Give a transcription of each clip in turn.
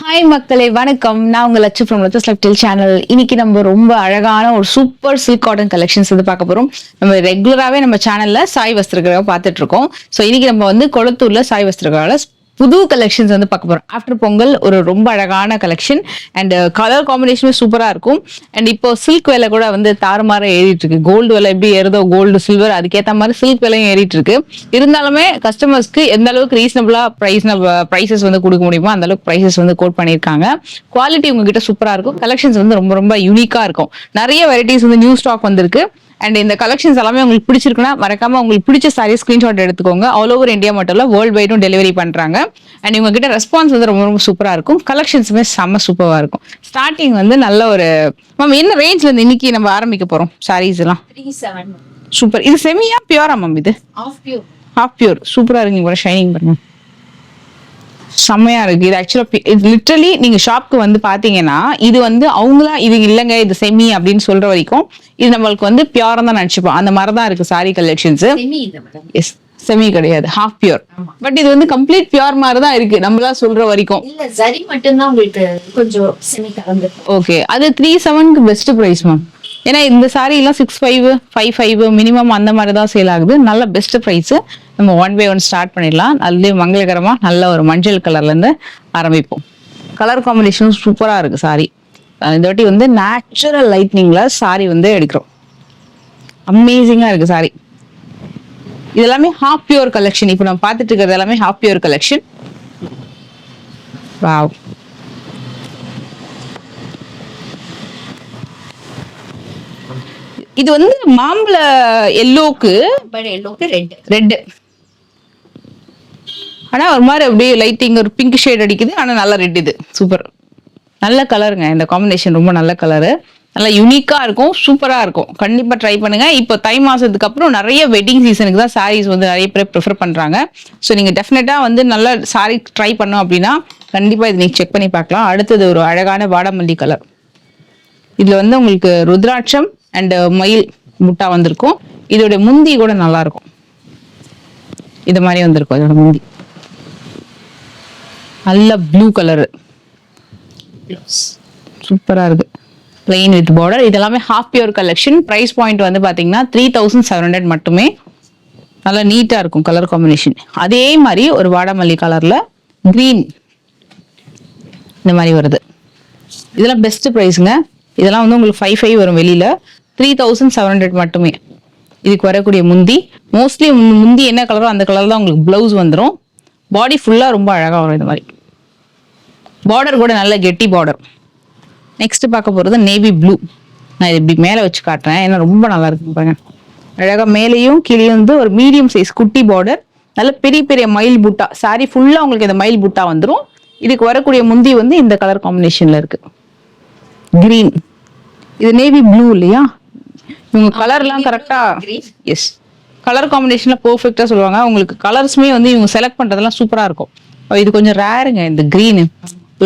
Hi மக்களே, வணக்கம். நான் உங்க Lakshu from Lakshu's lifestyle channel. இன்னைக்கு நம்ம ரொம்ப அழகான ஒரு சூப்பர் சில்க் காட்டன் கலெக்ஷன்ஸ் வந்து பார்க்க போறோம். நம்ம ரெகுலராகவே நம்ம சேனல்ல சாய் வஸ்திரகரை பார்த்துட்டு இருக்கோம். ஸோ இன்னைக்கு நம்ம வந்து கொளத்தூர்ல சாய் வஸ்திரகரால புது கலெக்ஷன்ஸ் வந்து பார்க்க போறோம். ஆஃப்டர் பொங்கல் ஒரு ரொம்ப அழகான கலெக்ஷன் அண்ட் கலர் காம்பினேஷனும் சூப்பரா இருக்கும். அண்ட் இப்போ சில்க் விலை கூட வந்து தாறுமாற ஏறிட்டு இருக்கு. கோல்டு விலை எப்படி ஏறுதோ, கோல்டு சில்வர் அதுக்கேற்ற மாதிரி சில்க் விலையும் ஏறிட்டு இருக்கு. இருந்தாலுமே கஸ்டமர்ஸ்க்கு எந்த அளவுக்கு ரீசனபிளா ப்ரைசஸ் வந்து கொடுக்க முடியுமோ அந்த அளவுக்கு ப்ரைசஸ் வந்து கோட் பண்ணியிருக்காங்க. குவாலிட்டி உங்ககிட்ட சூப்பரா இருக்கும். கலெக்ஷன்ஸ் வந்து ரொம்ப ரொம்ப யூனிக்கா இருக்கும். நிறைய வெரைட்டிஸ் வந்து நியூ ஸ்டாக் வந்திருக்கு. அண்ட் இந்த கலெக்ஷன்ஸ் எல்லாமே உங்களுக்கு பிடிச்சிருக்குன்னா மறக்காம உங்களுக்கு பிடிச்ச சாரி ஸ்கிரீன்ஷாட் எடுத்துக்கோங்க. ஆல் ஓவர் இந்தியா மட்டும் இல்ல, வேர்ல்டு வைடும் டெலிவரி பண்றாங்க. அண்ட் இவங்க கிட்ட ரெஸ்பான்ஸ் வந்து ரொம்ப ரொம்ப சூப்பரா இருக்கும். கலெக்ஷன்ஸுமே செம்ம சூப்பரா இருக்கும். ஸ்டார்டிங் வந்து நல்ல ஒரு மேம் என்ன ரேஞ்ச்ல இருந்து இன்னைக்கு நம்ம ஆரம்பிக்க போறோம் சாரீஸ் எல்லாம்? 37 சூப்பர். இது செமியா பியூரா மேம்? இது ஹாஃப் பியூர். சூப்பரா இருக்கு. கூட ஷைனிங் பாருங்க, செம்மையா இருக்கு. இது ஆக்சுவலா இது லிட்டரலி நீங்க ஷாப்க்கு வந்து பாத்தீங்கன்னா இது வந்து அவங்களா இது இல்லைங்க இது செமி அப்படின்னு சொல்ற வரைக்கும் இது நம்மளுக்கு வந்து பியூரா தான் நினைச்சுப்போம். அந்த மாதிரி தான் இருக்கு சாரி கலெக்ஷன்ஸ். எஸ், செமி கிடையாது, ஹாஃப் பியூர். பட் இது வந்து கம்ப்ளீட் பியூர் மாதிரி தான் இருக்கு நம்மளா சொல்ற வரைக்கும். இல்ல சரி மட்டும் தான் உங்களுக்கு கொஞ்சம் செமி கலந்து. ஓகே, அது 37க்கு பெஸ்ட் பிரைஸ் மேம். ஏன்னா இந்த சாரி எல்லாம் 65, 55 மினிமம் அந்த மாதிரி தான் சேல் ஆகுது. நல்ல பெஸ்ட் பிரைஸ். நம்ம 1 by 1 ஸ்டார்ட் பண்ணிடலாம். அதுலேயே மங்களகரமா நல்ல ஒரு மஞ்சள் கலர்ல இருந்து ஆரம்பிப்போம். கலர் காம்பினேஷன் சூப்பரா இருக்கு சாரி. இந்த வாட்டி வந்து நேச்சுரல் லைட்னிங்ல சாரி வந்து எடுக்கிறோம். அமேசிங்கா இருக்கு சாரி. இது எல்லாமே ஹாஃப் பியூர் கலெக்ஷன். இப்போ நம்ம பார்த்துட்டு இருக்கிறது எல்லாமே ஹாஃப் பியூர் கலெக்ஷன். வாவ், இது வந்து மாம்பழ எல்லோக்கு ரெட். ஆனா ஒரு மாதிரி அப்படியே லைட்டிங் ஒரு பிங்க் ஷேட் அடிக்குது. ஆனா நல்ல ரெட். இது சூப்பர், நல்ல கலருங்க. இந்த காம்பினேஷன் ரொம்ப நல்ல கலரு, நல்லா யூனிக்கா இருக்கும், சூப்பரா இருக்கும். கண்டிப்பா ட்ரை பண்ணுங்க. இப்போ தை மாசத்துக்கு அப்புறம் நிறைய வெட்டிங் சீசனுக்கு தான் சாரீஸ் வந்து நிறைய பேர் ப்ரிஃபர் பண்றாங்க. ஸோ நீங்க டெஃபினட்டா வந்து நல்ல சாரி ட்ரை பண்ணோம் அப்படின்னா கண்டிப்பா இது நீங்க செக் பண்ணி பார்க்கலாம். அடுத்தது ஒரு அழகான வாடாமல்லி கலர். இதுல வந்து உங்களுக்கு ருத்ராட்சம் அண்ட் மயில் முட்டா வந்திருக்கும். இதோட முந்தி கூட நல்லா இருக்கும். இது மாதிரி வந்திருக்கும் இதோட முந்தி. நல்ல ப்ளூ கலரு, சூப்பரா இருக்கு. Plain with border. இதெல்லாமே half pure collection. Price point வந்து பாத்தீங்கன்னா 3700 மட்டுமே. நல்லா நீட்டா இருக்கும் கலர் காம்பினேஷன். அதே மாதிரி ஒரு வாடாமல்லி கலர்ல கிரீன் இந்த மாதிரி வருது. இதெல்லாம் பெஸ்ட் பிரைஸுங்க. இதெல்லாம் வந்து உங்களுக்கு 55 வரும் வெளியில. 3700 மட்டுமே. இதுக்கு வரக்கூடிய முந்தி மோஸ்ட்லி முந்தி என்ன கலரோ அந்த கலர் தான் உங்களுக்கு பிளவுஸ் வந்துடும். பாடி ஃபுல்லா ரொம்ப அழகா வரும். இந்த மாதிரி பார்டர் கூட நல்ல கெட்டி பார்டர். நெக்ஸ்ட் பார்க்க போறது நேவி ப்ளூ. நான் இது இப்படி மேலே வச்சு காட்டுறேன், ஏன்னா ரொம்ப நல்லா இருக்கு பாருங்க. அழகா மேலேயும் கீழேயும் வந்து ஒரு மீடியம் சைஸ் குட்டி பார்டர், நல்ல பெரிய பெரிய மயில் புட்டா. சாரி ஃபுல்லா உங்களுக்கு இந்த மயில் புட்டா வந்துடும். இதுக்கு வரக்கூடிய முந்தி வந்து இந்த கலர் காம்பினேஷன்ல இருக்கு, கிரீன். இது நேவி ப்ளூ இல்லையா? இவங்க கலர்லாம் கரெக்டா, எஸ், கலர் காம்பினேஷன்ல பெர்ஃபெக்ட்டா சொல்லுவாங்க. உங்களுக்கு கலர்ஸ்மே வந்து இவங்க செலக்ட் பண்றதெல்லாம் சூப்பரா இருக்கும். இது கொஞ்சம் ரேருங்க. இந்த கிரீன்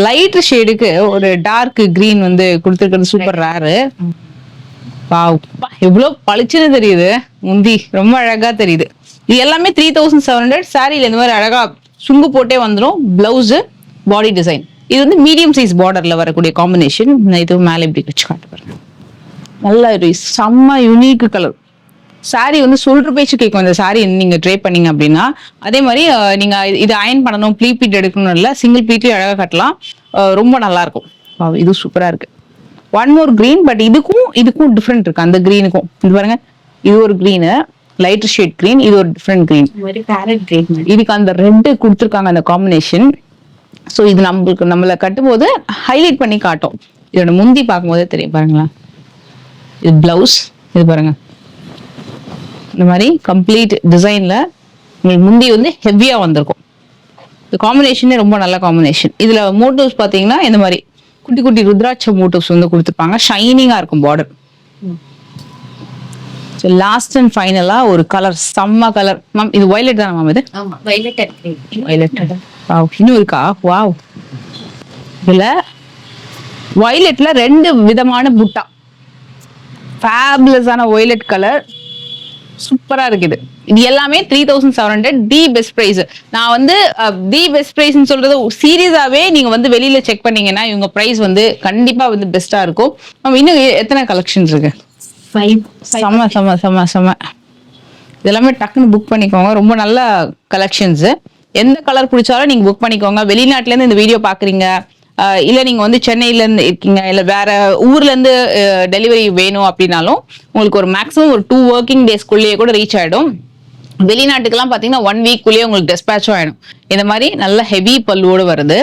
லைட் ஷேடுக்கு ஒரு டார்க் கிரீன் வந்து கொடுத்துருக்கிறது சூப்பர் ரேரு. வாவ், எவ்வளவு பளிச்சுன்னு தெரியுது. முந்தி ரொம்ப அழகா தெரியுது. இது எல்லாமே 3700. சாரியில இந்த மாதிரி அழகா சுங்கு போட்டே வந்துடும். பிளவுஸ், பாடி டிசைன். இது வந்து மீடியம் சைஸ் பார்டர்ல வரக்கூடிய காம்பினேஷன். இது மேலே இப்படி வச்சு காட்டு பாருங்க. நல்ல ஒரு செம்ம யூனிக் கலர். சாரி வந்து சொல்ற பேச்சு கேட்கும் இந்த சாரி நீங்க ட்ரை பண்ணீங்க அப்படின்னா. அதே மாதிரி நீங்க இது அயன் பண்ணணும், ப்ளீ பீட் எடுக்கணும் இல்லை, சிங்கிள் பீட்லயும் அழகா கட்டலாம். ரொம்ப நல்லா இருக்கும். இது சூப்பரா இருக்கு. One more green. பட் இதுக்கும் டிஃப்ரெண்ட் இருக்கு. அந்த கிரீனுக்கும் இது பாருங்க, இது ஒரு கிரீனு, லைட் ஷேட் கிரீன். இது ஒரு டிஃப்ரெண்ட் கிரீன். இதுக்கு அந்த ரெட் கொடுத்துருக்காங்க அந்த காம்பினேஷன். ஸோ இது நம்மளை கட்டும்போது ஹைலைட் பண்ணி காட்டும். இதோட முந்தி பார்க்கும் போதே தெரியும் பாருங்களேன். இது பிளவுஸ். இது பாருங்க, இந்த மாதிரி கம்ப்ளீட் டிசைன்ல உங்களுக்கு முந்தி வந்து ஹெவியா வந்திருக்கும். இந்த காம்பினேஷனே ரொம்ப நல்ல காம்பினேஷன். இதுல மோட்டிவ்ஸ் பாத்தீங்கன்னா இந்த மாதிரி குட்டி குட்டி ருத்ராட்ச மோட்டிவ்ஸ் வந்து கொடுத்துருப்பாங்க. ஷைனிங்கா இருக்கும் பார்டர். லாஸ்ட் அண்ட் ஃபைனலா ஒரு கலர், செம்ம கலர் மேம். இது வயலட் தானே மேம்? இது வயலட். வாவ், இன்னும் இருக்கா? வாவ். இதுல வயலட்ல 2 விதமான புட்டா. ஃபேபுலஸான வயலட் கலர். சூப்பரா இருக்குது. இது எல்லாமே 3700 தி பெஸ்ட் பிரைஸ். நான் வந்து தி பெஸ்ட் பிரைஸ்னு சொல்றது சீரியஸாவே நீங்க வந்து வெளியில செக் பண்ணீங்கன்னா இவங்க பிரைஸ் வந்து கண்டிப்பா வந்து பெஸ்டா இருக்கும். இன்னும் எத்தனை கலெக்ஷன்ஸ் இருக்கு? 5 செம செம செம செம. இதெல்லாமே டக்குன்னு புக் பண்ணிக்கோங்க. ரொம்ப நல்ல கலெக்ஷன்ஸ். எந்த கலர் பிடிச்சாலும் நீங்க புக் பண்ணிக்கோங்க. வெளிநாட்டுல இருந்து இந்த வீடியோ பாக்குறீங்க, இல்ல நீங்க வந்து சென்னையில இருந்து இருக்கீங்க, இல்ல வேற ஊர்ல இருந்து டெலிவரி வேணும் அப்படின்னாலும் உங்களுக்கு ஒரு மேக்ஸிமம் ஒரு 2 ஒர்க்கிங் டேஸ்க்குள்ளேயே கூட ரீச் ஆயிடும். வெளிநாட்டுக்கெல்லாம் பாத்தீங்கன்னா 1 வீக்குள்ளேயே உங்களுக்கு டெஸ்பேச்சும் ஆயிடும். இந்த மாதிரி நல்ல ஹெவி பல்லுவோடு வருது.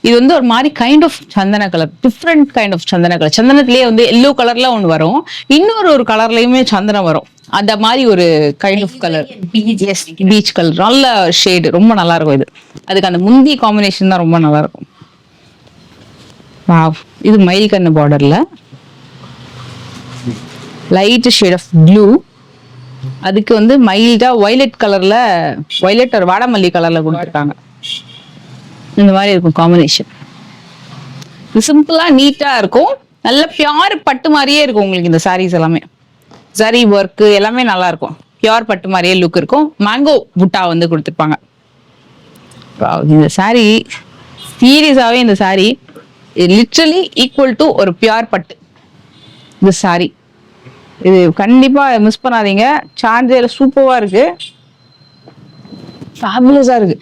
இது வந்து ஒரு மாதிரி கைண்ட் ஆஃப் சந்தன கலர், டிஃப்ரெண்ட் கைண்ட் ஆஃப் சந்தன கலர். சந்தனத்திலேயே வந்து எல்லோ கலர்ல ஒன்று வரும், இன்னொரு கலர்லயுமே சந்தனம் வரும். அந்த மாதிரி ஒரு kind of colour. Yes, peach colour. நல்ல ஷேடு, ரொம்ப நல்லா இருக்கும் இது. அதுக்கு அந்த முந்தி காம்பினேஷன் தான் ரொம்ப நல்லா இருக்கும். வாவ், இது மயில் கண்ணு பார்டர்ல லைட் ஷேட் ஆஃப் ப்ளூ. அதுக்கு வந்து மைல்டா வயலட் கலர்ல, வயலட் ஒரு வாடாமல்லி கலர்ல கொடுத்துருக்காங்க. இந்த மாதிரி இருக்கும் காம்பினேஷன். சிம்பிளா நீட்டா இருக்கும். நல்ல பியூர் பட்டு மாதிரியே இருக்கும் உங்களுக்கு இந்த சாரீஸ் எல்லாமே. சரி ஒர்க் எல்லாமே நல்லா இருக்கும். பியூர் பட்டு மாதிரியே லுக் இருக்கும். மேங்கோ புட்டா வந்து கொடுத்துருப்பாங்க. இந்த சாரீ சீரியஸாவே இந்த சாரீ லிட்ரலி ஈக்குவல் டு ஒரு பியூர் பட்டு. இந்த சாரீ இது கண்டிப்பா மிஸ் பண்ணாதீங்க. சார்ஜர்ல சூப்பரா இருக்கு, ஃபேபுலஸா இருக்கு.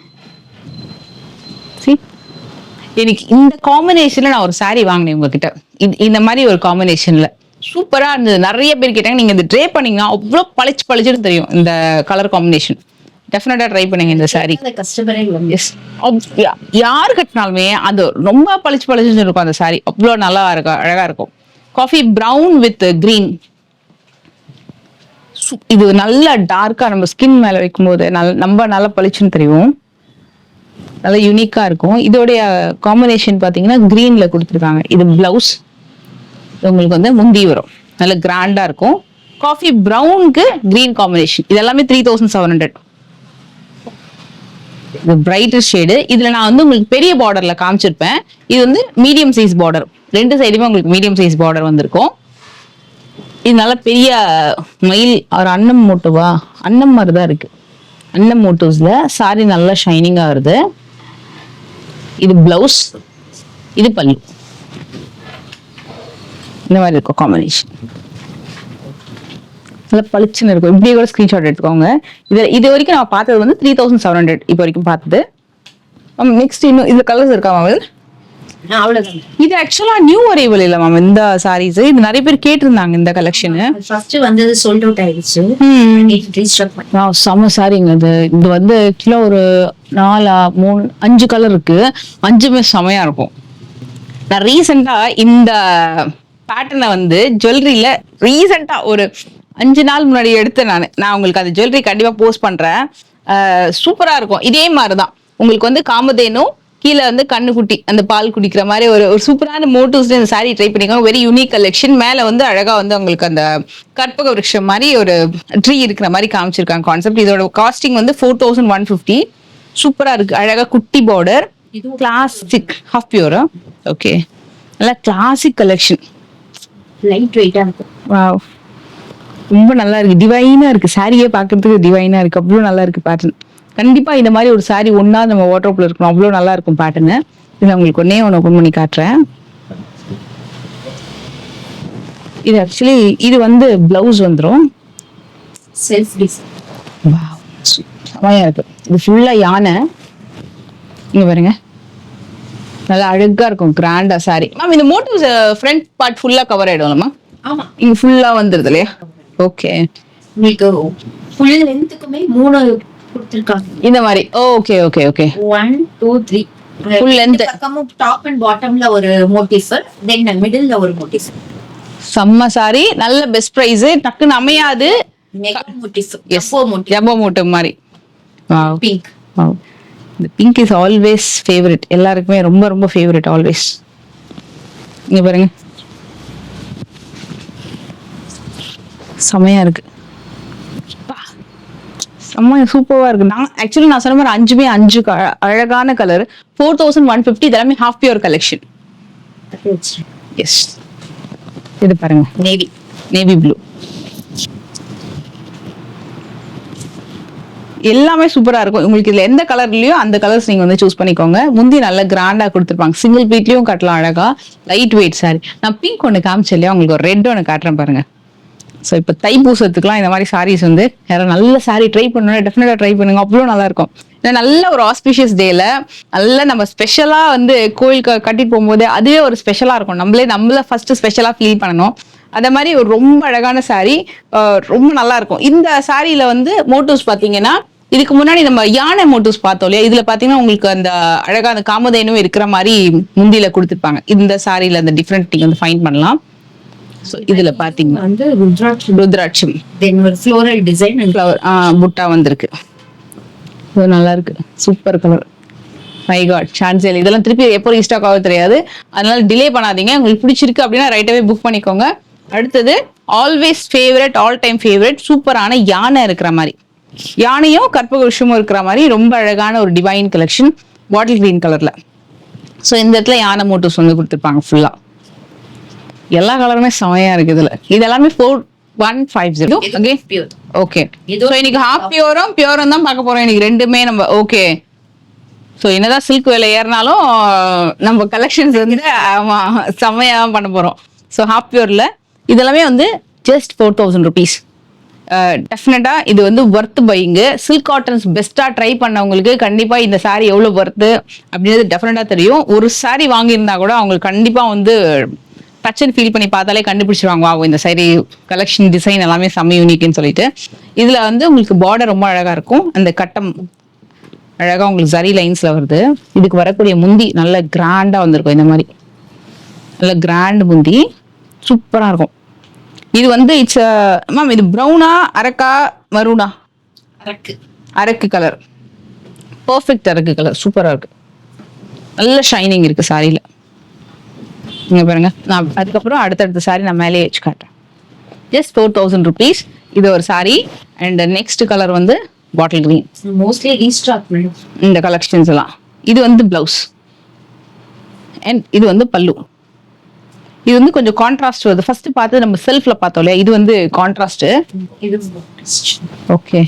எனக்கு இந்த காம்பினேஷன்ல நான் ஒரு சாரீ வாங்கினேன் உங்ககிட்ட. இந்த மாதிரி ஒரு காம்பினேஷன்ல சூப்பரா இருந்தது. நிறைய பேர் கேட்டாங்க. நீங்க இந்த ட்ரே பண்ணீங்கன்னா அவ்வளவு பளிச்சுன்னு தெரியும் இந்த கலர் காம்பினேஷன். டெஃபினட்டா ட்ரை பண்ணுங்க இந்த சாரீ. யார் கட்டினாலுமே அது ரொம்ப பளிச்சுன்னு இருக்கும். அந்த சாரீ அவ்வளவு நல்லா இருக்கும், அழகா இருக்கும். Coffee brown with green. இது நல்ல டார்க்கா நம்ம ஸ்கின் மேல வைக்கும் போது நம்ம நல்லா பளிச்சுன்னு தெரியும். நல்லா யூனிக்கா இருக்கும். இதோடைய காம்பினேஷன் பாத்தீங்கன்னா கிரீன்ல கொடுத்துருக்காங்க. இது பிளவுஸ், உங்களுக்கு வந்து முந்தி வரும். நல்ல கிராண்டா இருக்கும். காஃபி பிரவுனுக்கு கிரீன் காம்பினேஷன். இது எல்லாமே 3700. இது பிரைட்டர் ஷேடு. இதுல நான் வந்து உங்களுக்கு பெரிய பார்டர்ல காமிச்சிருப்பேன். இது வந்து மீடியம் சைஸ் பார்டர். ரெண்டு சைடுமே உங்களுக்கு மீடியம் சைஸ் பார்டர் வந்திருக்கும். இது நல்ல பெரிய மயில் ஒரு அன்னம் மோட்டுவா, அன்னம் மாதிரிதான் இருக்கு. அன்னம் மோட்டிவ்ஸ்ல சாரி நல்லா ஷைனிங்கா வருது. இது பிளவுஸ், இது பல்லு. இந்த மாதிரி இருக்கும் காம்பினேஷன். நல்லா பளிச்சுன்னு இருக்கும். இப்படியே கூட ஸ்கிரீன்ஷாட் எடுத்துக்கோங்க. இது வரைக்கும் நான் பார்த்தது வந்து 3700 இப்போ வரைக்கும் பார்த்தது. நெக்ஸ்ட் இன்னும் இதுல கலர்ஸ் இருக்கா மேம்? அவ்வளவுதான். இது ஆக்சுவலா நியூ அரைவல் இல்ல மேம் இந்த சாரீஸ். இது நிறைய பேர் கேட்டிருந்தாங்க இந்த கலெக்ஷன். ஃபர்ஸ்ட் வந்தது சோல்ட் அவுட் ஆயிடுச்சு. ரீஸ்டாக் பண்ணி செம சாரிங்க. இது வந்து கிலோ ஒரு 4 3 5 கலர் இருக்கு. 5மே செமையா இருக்கும். நான் ரீசெண்டா இந்த பேட்டர்னை வந்து ஜுவல்லரியில ரீசெண்டா ஒரு 5 நாள் முன்னாடி எடுத்தேன். நான் உங்களுக்கு அந்த ஜுவல்லரி கண்டிப்பா போஸ்ட் பண்றேன். சூப்பரா இருக்கும். இதே மாதிரிதான் உங்களுக்கு வந்து காமதேனும் கீழே வந்து கண்ணுக்குட்டி அந்த பால் குடிக்கிற மாதிரி ஒரு சூப்பரான மோட்டிவ்ஸ் இந்த சாரி ட்ரை பண்ணிக்கோங்க. Very unique collection. மேல வந்து அழகா வந்து உங்களுக்கு அந்த கற்பக விருட்சம் மாதிரி ஒரு ட்ரீ இருக்கிற மாதிரி காமிச்சிருக்காங்க கான்செப்ட். இதோட காஸ்டிங் வந்து 4150. சூப்பரா இருக்கு. அழகா குட்டி பார்டர். இது கிளாசிக் ஹாஃப் பியூரா? ஓகே, நல்லா கிளாசிக் கலெக்ஷன். லைட் வெயிட்டா இருக்கு. வாவ், ரொம்ப நல்லா இருக்கு. டிவைனா இருக்கு. சாரியே பாக்குறதுக்கு டிவைனா இருக்கு. அவ்வளவு நல்லா இருக்கு பேட்டர்ன். கண்டிப்பா இந்த மாதிரி ஒரு சாரி ஒன்னா நம்ம வாட்ரோப்ல இருக்கணும். அவ்வளவு நல்லா இருக்கும் பேட்டர்னு. இது உங்களுக்கு ஒன்னே ஒன்று ஓபன் பண்ணி காட்டுறேன். இது ஆக்சுவலி இது வந்து பிளவுஸ் வந்துடும். Self design. வாவ், செமையா இருக்கு. இது ஃபுல்லா யானை. இங்க பாருங்க, நல்லா அழகா இருக்கும். கிராண்டா சாரி. மேம் இந்த மோட்டிவ்ஸ் ஃப்ரண்ட் பார்ட் ஃபுல்லா கவர் ஆயிடும்லமா? ஆமா, இங்க ஃபுல்லா வந்துருது இல்லையா? ஓகே, உங்களுக்கு ஃபுல் லென்த்துக்குமே 3 கொடுத்திருக்காங்க இந்த மாதிரி. Okay okay okay. 1 2 3 full length. பக்கமும் டாப் அண்ட் பாட்டம்ல ஒரு மோட்டிவ், தென் மிடில்ல ஒரு மோட்டிவ். செம்ம சாரி. நல்ல பெஸ்ட் பிரைஸ். டக்குன்னு அமையாது. Mega motif. Yes, jumbo motif மாதிரி. Wow, pink. வாவ். இந்த பிங்க் இஸ் ஆல்வேஸ் ஃபேவரட். எல்லாருக்குமே ரொம்ப ரொம்ப ஃபேவரட் ஆல்வேஸ். இங்க பாருங்க, செமையா இருக்கு. செம்மையா சூப்பரா இருக்கு. நான் சொன்ன மாதிரி 5மே 5 அழகான கலர். 4150. இதெல்லாமே ஹாஃப் பியூர் கலெக்ஷன். எஸ், இது பாருங்க, நேவி நேவி ப்ளூ. எல்லாமே சூப்பரா இருக்கும். உங்களுக்கு இதுல எந்த கலர்லயோ அந்த கலர்ஸ் நீங்க வந்து சூஸ் பண்ணிக்கோங்க. முந்தி நல்ல கிராண்டா கொடுத்துருப்பாங்க. சிங்கிள் பீட்லயும் கட்டலாம் அழகா. Light weight sorry. நான் பிங்க் ஒன்று காமிச்சேன் இல்லையா, உங்களுக்கு ஒரு ரெட் ஒன்று காட்டுறேன் பாருங்க. ஸோ இப்போ தைப்பூசத்துக்குலாம் இந்த மாதிரி சாரீஸ் வந்து யாரும் நல்ல சாரீ ட்ரை பண்ணணும், டெஃபினட்டா ட்ரை பண்ணுங்க. அவ்வளோ நல்லா இருக்கும். நல்ல ஒரு ஆஸ்பிஷியஸ் டேல நல்ல நம்ம ஸ்பெஷலா வந்து கோயிலுக்கு கட்டிட்டு போகும்போது அதுவே ஒரு ஸ்பெஷலா இருக்கும். நம்மள ஃபர்ஸ்ட் ஸ்பெஷலா ஃபீல் பண்ணணும். அதே மாதிரி ஒரு ரொம்ப அழகான சாரீ, ரொம்ப நல்லா இருக்கும். இந்த சாரியில வந்து மோட்டிவ்ஸ் பாத்தீங்கன்னா, இதுக்கு முன்னாடி நம்ம யானை மோட்டிவ்ஸ் பார்த்தோம் இல்லையா, இதுல பாத்தீங்கன்னா உங்களுக்கு அந்த அழகா அந்த காமதேனும் இருக்கிற மாதிரி முந்தியில கொடுத்துருப்பாங்க. இந்த சாரியில அந்த டிஃப்ரெண்ட் நீங்க வந்து ஃபைண்ட் பண்ணலாம். ஸோ இதுல பாத்தீங்கன்னா வந்து ருத்ராட்சம் தென் ஒரு ஃப்ளோரல் டிசைன் அண்ட் ஃப்ளவர் புட்டா வந்திருக்கு. இது நல்லா இருக்கு. Super colour. மை காட், சான்சேல். இதெல்லாம் திருப்பி எப்போ ரீஸ்டாக் ஆக தெரியாது. அதனால டிலே பண்ணாதீங்க. உங்களுக்கு பிடிச்சிருக்கு அப்படின்னா ரைட்டாவே புக் பண்ணிக்கோங்க. அடுத்தது always favourite, all time favourite, சூப்பரான யானை இருக்கிற மாதிரி, யானையும் கற்பக விஷயமும் இருக்கிற மாதிரி ரொம்ப அழகான ஒரு டிவைன் கலெக்ஷன் பாட்டில் கிரீன் கலர்ல. ஸோ இந்த இடத்துல யானை மோட்டிவ்ஸ் வந்து கொடுத்துருப்பாங்க ஃபுல்லா. எல்லா கலருமே செமையா இருக்கு இதுல. இது எல்லாமே 4150. Okay pure. ஓகே. ஸோ இன்னைக்கு ஹாஃப் பியூரும் தான் பார்க்க போறோம். இன்னைக்கு ரெண்டுமே நம்ம ஓகே. ஸோ என்னதான் சில்க் விலை ஏறினாலும் நம்ம கலெக்ஷன்ஸ் வந்து ஆமா செம்மையா பண்ண போறோம். ஸோ ஹாஃப் பியூர்ல இதெல்லாமே வந்து ஜஸ்ட் 4000 rupees. டெஃபினட்டா இது வந்து ஒர்த் பையிங்கு. சில்க் காட்டன்ஸ் பெஸ்டா ட்ரை பண்ணவங்களுக்கு கண்டிப்பா இந்த சாரி எவ்வளவு ஒர்த்து அப்படின்றது டெஃபினட்டா தெரியும். ஒரு சாரி வாங்கியிருந்தா கூட அவங்களுக்கு கண்டிப்பா வந்து டச் அண்ட் ஃபீல் பண்ணி பார்த்தாலே கண்டுபிடிச்சிருவாங்க, வா இந்த சாரி கலெக்ஷன் டிசைன் எல்லாமே செம்ம யூனிக்னு சொல்லிட்டு. இதுல வந்து உங்களுக்கு பார்டர் ரொம்ப அழகா இருக்கும். அந்த கட்டம் அழகா உங்களுக்கு ஜரி லைன்ஸ்ல வருது. இதுக்கு வரக்கூடிய முந்தி நல்ல கிராண்டா வந்திருக்கும். இந்த மாதிரி நல்ல கிராண்ட் முந்தி சூப்பரா இருக்கும். இது வந்து இட்ஸ் மேம், இது ப்ரௌனா அரக்கா மரூனா? அரக்கு கலர். பர்ஃபெக்ட் அரக்கு கலர். சூப்பரா இருக்கு. நல்ல ஷைனிங் இருக்கு சாரியில. இங்க பாருங்க. நான் அதுக்கப்புறம் அடுத்தடுத்த சாரி நான் மேலேயே வச்சு காட்டுறேன். Just 4000 rupees. இது ஒரு சாரி. அண்ட் நெக்ஸ்ட் கலர் வந்து பாட்டில் கிரீன். மோஸ்ட்லி ரீஸ்டாக் இந்த கலெக்ஷன்ஸ் எல்லாம். இது வந்து பிளவுஸ் அண்ட் இது வந்து பல்லு. இது வந்து கொஞ்சம் கான்ட்ராஸ்ட் வருது. ஃபர்ஸ்ட் பார்த்து நம்ம செல்ஃப்ல பார்த்தோம் இல்லையா, இது வந்து கான்ட்ராஸ்ட். இது ஓகே.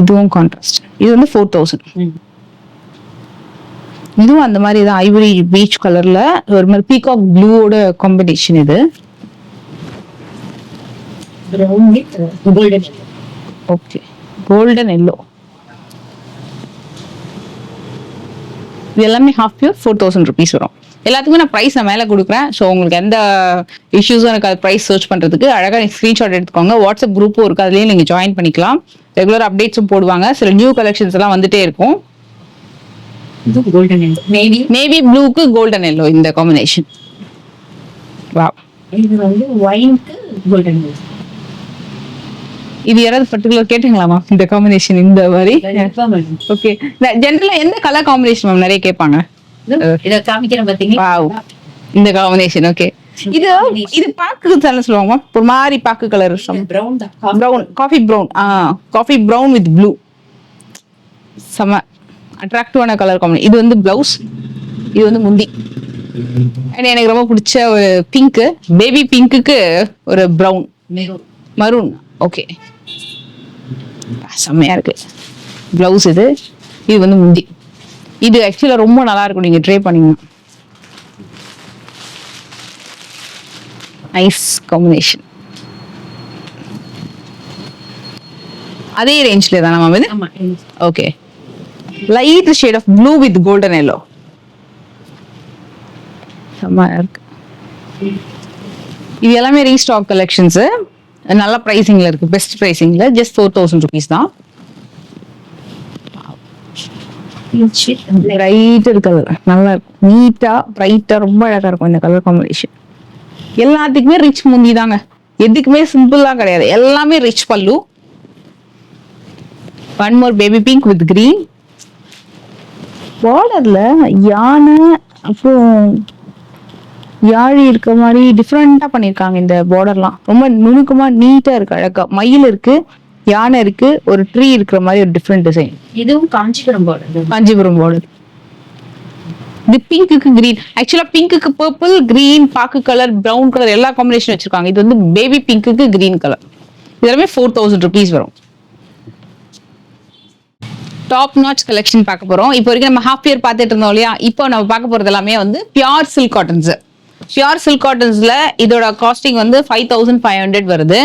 இதுவும் கான்ட்ராஸ்ட். இது வந்து 4000. இதுவும் அந்த மாதிரி தான் ஐவரி பீச் கலர்ல ஒரு மாதிரி பீகாக் ப்ளூவோட காம்பினேஷன். இது brown with golden. Okay, golden yellow. இது எல்லாமே ஹாஃப் பியூர் 4000 rupees வரும். எல்லாத்துக்குமே நான் ப்ரைஸ் நான் மேலே கொடுக்குறேன். ஸோ உங்களுக்கு எந்த இஷ்யூஸும் எனக்கு அது ப்ரைஸ் சர்ச் பண்ணுறதுக்கு அழகாக நீங்கள் ஸ்க்ரீன்ஷாட் எடுத்துக்கோங்க. வாட்ஸ்அப் குரூப்பும் இருக்குது, அதுலேயும் நீங்கள் ஜாயின் பண்ணிக்கலாம். ரெகுலர் அப்டேட்ஸும் போடுவாங்க. சில நியூ கலெக்ஷன்ஸ் எல்லாம் வந்துட்டே இருக்கும். இது கோல்டன் எல்லோ, நேவி ப்ளூக்கு கோல்டன் எல்லோ இந்த காம்பினேஷன். வாவ். இது வந்து ஒயின்க்கு கோல்டன் எல்லோ. இது யாராவது பர்டிகுலர் கேட்டீங்களாமா இந்த காம்பினேஷன் இந்த மாதிரி? ஓகே. ஜென்ரலா எந்த கலர் காம்பினேஷன் மேம் நிறைய கேட்பாங்க? இத காமிக்கிறேன் பாத்தீங்களா? வாவ், இந்த காம்பினேஷன். ஓகே. இது இது பாக்கு தான சொல்லுவாங்க, ஒரு மாதிரி பாக்கு கலர். பிரவுன் தான். Brown, coffee brown. Coffee brown with blue. செம அட்ராக்டிவான கலர் காம்பினேஷன். இது வந்து பிளவுஸ், இது வந்து முந்தி. அண்ட் எனக்கு ரொம்ப பிடிச்ச ஒரு பிங்க், பேபி பிங்க்குக்கு ஒரு பிரவுன் மரூன். ஓகே, செம்மையா இருக்கு பிளவுஸ். இது வந்து முந்தி. இது ஆக்சுவலா ரொம்ப நல்லா இருக்கும், நீங்க ட்ரை பண்ணீங்கன்னா. Nice combination. அதே ரேஞ்ச்ல தானா மேம் இது? ஆமா. Okay. Light shade of blue with golden yellow. செம்மையா இருக்கு. இது எல்லாமே ரீஸ்டாக் கலெக்ஷன்ஸ். நல்ல பிரைசிங்ல இருக்கு, பெஸ்ட் பிரைசிங்ல. ஜஸ்ட் 4000 rupees தான். பிரைட் கலர் நல்லா இருக்கும், நீட்டா பிரைட்டா ரொம்ப அழகா இருக்கும் இந்த கலர் காம்பினேஷன். எல்லாத்துக்குமே ரிச் முந்தி தாங்க, எதுக்குமே சிம்பிளா கிடையாது, எல்லாமே ரிச் பல்லு. One more baby pink with green. பார்டர்ல யானை அப்புறம் யாழி இருக்க மாதிரி டிஃப்ரெண்டா பண்ணிருக்காங்க. இந்த பார்டர்லாம் ரொம்ப நுணுக்கமா நீட்டா இருக்கு, அழகா. மயில் இருக்கு, யானை இருக்கு, ஒரு ட்ரீ இருக்கிற மாதிரி ஒரு டிஃப்ரெண்ட் டிசைன். இதுவும் காஞ்சிபுரம் பார்டர். காஞ்சிபுரம் பார்டர். இது பிங்க்குக்கு கிரீன். ஆக்சுவலா பிங்க்குக்கு பர்பிள், கிரீன், பாக்கு கலர், பிரவுன் கலர் எல்லா காம்பினேஷன் வச்சிருக்காங்க. இது வந்து பேபி பிங்க்குக்கு கிரீன் கலர். இதெல்லாமே 4000 rupees வரும். டாப் நாச் கலெக்ஷன் பார்க்க போறோம். இப்போ வரைக்கும் நம்ம ஹாஃப் இயர் பார்த்துட்டு இருந்தோம் இல்லையா? இப்போ நம்ம பார்க்க போறது எல்லாமே வந்து pure silk cottons. Pure silk காட்டன்ஸ்ல இதோட காஸ்டிங் வந்து 5500 வருது.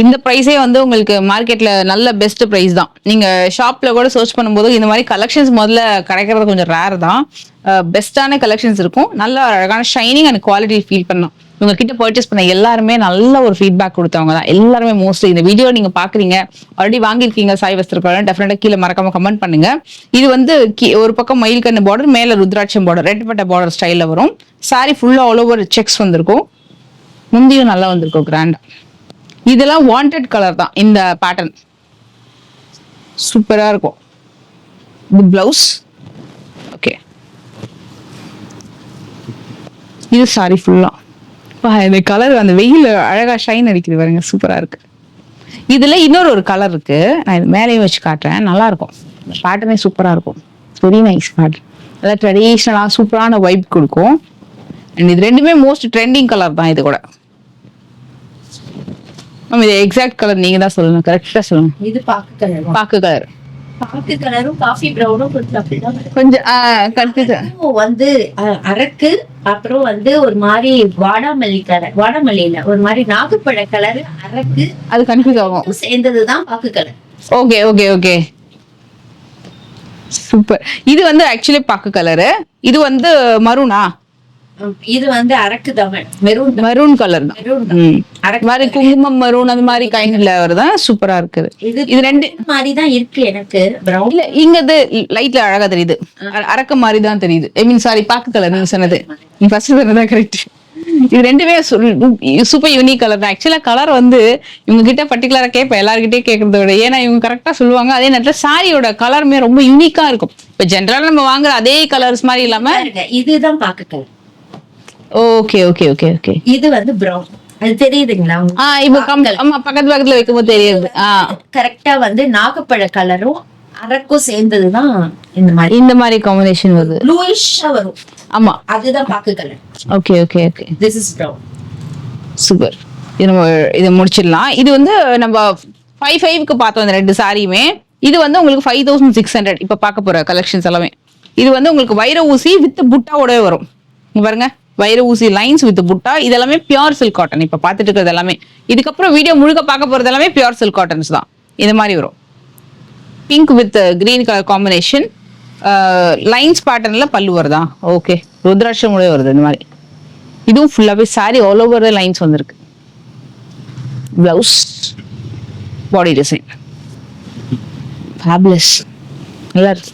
இந்த பிரைஸே வந்து உங்களுக்கு மார்க்கெட்ல நல்ல பெஸ்ட் பிரைஸ் தான். நீங்க ஷாப்ல கூட சர்ச் பண்ணும்போது இந்த மாதிரி கலெக்ஷன்ஸ் முதல்ல கிடைக்கிறது கொஞ்சம் ரேர் தான். பெஸ்டான கலெக்ஷன்ஸ் இருக்கும். நல்ல அழகான ஷைனிங் அண்ட் குவாலிட்டி ஃபீல் பண்ணலாம். உங்க கிட்ட பர்ச்சேஸ் பண்ண எல்லாருமே நல்ல ஒரு ஃபீட்பேக் கொடுத்தவங்க தான் எல்லாருமே. மோஸ்ட்லி இந்த வீடியோ நீங்க பாக்குறீங்க, ஆல்ரெடி வாங்கியிருக்கீங்க சாய் வஸ்திரக்கலை, டெஃபினட்டா கீழே மறக்காம கமெண்ட் பண்ணுங்க. இது வந்து ஒரு பக்கம் மயில் கண்ணு பார்டர், மேல ருத்ராட்சம் பார்டர், ரெட் பட்ட பார்டர் ஸ்டைல்ல வரும். சாரி ஃபுல்லா ஆல் ஓவர் செக்ஸ் வந்திருக்கும். முந்தியும் நல்லா வந்திருக்கும் கிராண்டா. இதெல்லாம் வாண்டட் கலர் தான். இந்த பேட்டர்ன் சூப்பரா இருக்கும். இது பிளவுஸ். ஓகே, இது சாரி ஃபுல்லா. இந்த கலர் அந்த வெயில் அழகா ஷைன் அடிக்குது பாருங்க, சூப்பரா இருக்கு. இதுல இன்னொரு கலர் இருக்கு, நான் இது மேலேயும் வச்சு காட்டுறேன். நல்லா இருக்கும். பேட்டர்னே சூப்பரா இருக்கும். Very nice pattern. நல்லா ட்ரெடிஷ்னலா சூப்பரான வைப் கொடுக்கும். அண்ட் இது ரெண்டுமே மோஸ்ட் ட்ரெண்டிங் கலர் தான். இது கூட மேம் இது எக்ஸாக்ட் கலர் நீங்க தான் சொல்லணும், கரெக்டா சொல்லணும். இது பாக்கு கலர். பாக்கு கலர், பாக்கு கலரும் காஃபி பிரவுனும் கொஞ்சம் கன்ஃபியூஸ் வந்து அரக்கு. அப்புறம் வந்து ஒரு மாதிரி வாடாமல்லி கலர், வாடாமல்லி இல்ல, ஒரு மாதிரி நாகப்பழ கலர் அரக்கு. அது கன்ஃபியூஸ் ஆகும். சேர்ந்ததுதான் பாக்கு colour. Okay okay okay, super. இது வந்து ஆக்சுவலி பாக்கு கலரு. இது வந்து மரூனா? இது வந்து அரக்கு தான், மெரூன் மெரூன் கலர் தான். அரக்கு மாதிரி குங்குமம் மரூன் அந்த மாதிரி கைண்ட்ல வருதான். சூப்பரா இருக்குது. இது ரெண்டு மாதிரி தான் இருக்கு எனக்கு. பிரவுன் இல்ல, இங்க இது லைட்ல அழகா தெரியுது. அரக்க மாதிரி தான் தெரியுது. ஐ மீன் சாரி, பாக்கு கலர் நீங்க சொன்னது. நீங்க ஃபர்ஸ்ட் சொன்னதான் கரெக்ட். இது ரெண்டுமே சூப்பர் யூனிக் கலர் தான். ஆக்சுவலா கலர் வந்து இவங்க கிட்ட பர்டிகுலரா கேட்பேன், எல்லாருக்கிட்டே கேட்கறத விட. ஏன்னா இவங்க கரெக்டா சொல்லுவாங்க. அதே நேரத்துல சாரியோட கலருமே ரொம்ப யூனிக்கா இருக்கும். இப்ப ஜென்ரலா நம்ம வாங்குற அதே கலர்ஸ் மாதிரி இல்லாம இதுதான் பாக்கு colour. Okay okay okay okay. இது வந்து பிரவுன். அது தெரியுதுங்களா? இப்போ ஆமா, பக்கத்து பக்கத்துல வைக்கும்போது தெரியுது. கரெக்டா வந்து நாகப்பழ கலரும் அரக்கும் சேர்ந்ததுதான் இந்த மாதிரி காம்பினேஷன் வருது. ப்ளூயிஷா வரும். ஆமா, அதுதான் பாக்கு colour. Okay okay okay. This is brown. Super. இது நம்ம இதை முடிச்சிடலாம். இது வந்து நம்ம 55க்கு பார்த்தோம் இந்த ரெண்டு சாரியுமே. இது வந்து உங்களுக்கு 5600 இப்ப பார்க்க போற கலெக்ஷன்ஸ் எல்லாமே. இது வந்து உங்களுக்கு வைர ஊசி வித் புட்டாவோட வரும். இங்க பாருங்க, வைர ஊசி லைன்ஸ் வித் புட்டா. இதெல்லாமே பியூர் சில்க் காட்டன். இப்ப பாத்துட்டு இருக்கிறது எல்லாமே. இதுக்கப்புறம் வீடியோ முழுக்க பார்க்க போறது எல்லாமே பியூர் சில்க் காட்டன்ஸ் தான். இந்த மாதிரி வரும். Pink with green colour combination. Lines பேட்டர்ன்ல பல்லு வருதா? ஓகே, ருத்ராட்சம் கூட வருது இந்த மாதிரி. இதுவும் ஃபுல்லாவே சாரி ஆல் ஓவர் லைன்ஸ் வந்திருக்கு. பிளவுஸ், பாடி டிசைன் ஃபேபுலஸ். நல்லா இருக்கு,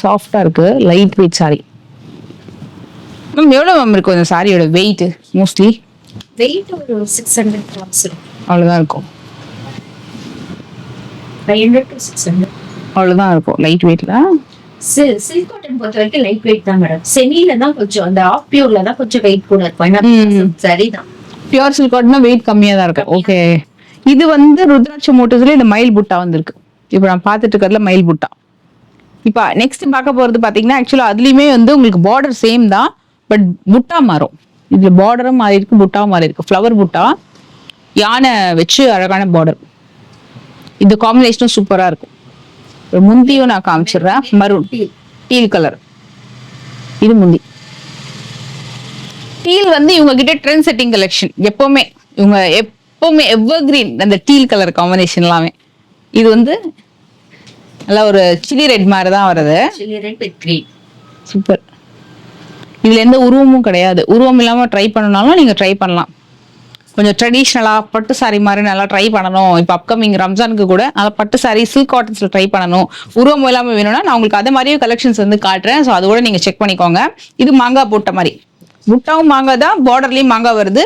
சாஃப்டா இருக்கு, லைட் வெயிட் சாரி. மேம் எவ்வளவு மேம் இருக்கும் இந்த சாரியோட வெயிட்? மோஸ்ட்லி வெயிட் ஒரு 600 கிராம்ஸ் அவ்வளவுதான் இருக்கும். 500 to 600 அவ்வளவுதான் இருக்கும் லைட் வெயிட்ல. சில்க் காட்டன் பொறுத்த வரைக்கும் லைட் வெயிட் தான் மேடம். செமில தான் கொஞ்சம், அந்த ஆஃப் பியூர்ல தான் கொஞ்சம் வெயிட் கூட இருக்கும். சரிதான், பியூர் சில்க் காட்டன்னா வெயிட் கம்மியா தான் இருக்கும். ஓகே. இது வந்து ருத்ராட்ச மோட்டிவ்ஸ்ல இந்த மயில் புட்டா வந்திருக்கு. இப்போ நான் பார்த்துட்டு இருக்கிறதுல மயில் புட்டா. இப்போ நெக்ஸ்ட் பார்க்க போறது பாத்தீங்கன்னா, ஆக்சுவலா அதுலயுமே வந்து உங்களுக்கு பார்டர் சேம் தான், பட் புட்டா மாறும். இதுல பார்டரும் மாறி இருக்கு, புட்டாவும் மாறி இருக்கு. ஃப்ளவர் புட்டா, யானை வச்சு அழகான பார்டர். இந்த காம்பினேஷனும் சூப்பரா இருக்கும். முந்தியும் நான் காமிச்சிடுறேன். Maroon deal colour. இது முந்தி. டீல் வந்து இவங்க கிட்ட ட்ரெண்ட் செட்டிங் கலெக்ஷன். எப்பவுமே எவர் கிரீன் அந்த டீல் கலர் காம்பினேஷன் எல்லாமே. இது வந்து நல்லா ஒரு சில்லி ரெட் மாதிரி தான் வருது. Chilli red with green. Super. இதுல எந்த உருவமும் கிடையாது. உருவம் இல்லாம ட்ரை பண்ணனாலும் நீங்க ட்ரை பண்ணலாம். கொஞ்சம் ட்ரெடிஷ்னலா பட்டு சாரி மாதிரி நல்லா ட்ரை பண்ணணும். இப்போ அப்கமிங் ரம்ஜானுக்கு கூட நல்லா பட்டு சாரி சில்க் காட்டன்ஸ்ல ட்ரை பண்ணணும், உருவம் இல்லாம வேணும்னா நான் உங்களுக்கு அதே மாதிரியே கலெக்ஷன்ஸ் வந்து காட்டுறேன். ஸோ அது கூட நீங்க செக் பண்ணிக்கோங்க. இது மாங்காய் போட்ட மாதிரி, புட்டாவும் மாங்காய் தான், பார்டர்லயும் மாங்காய் வருது,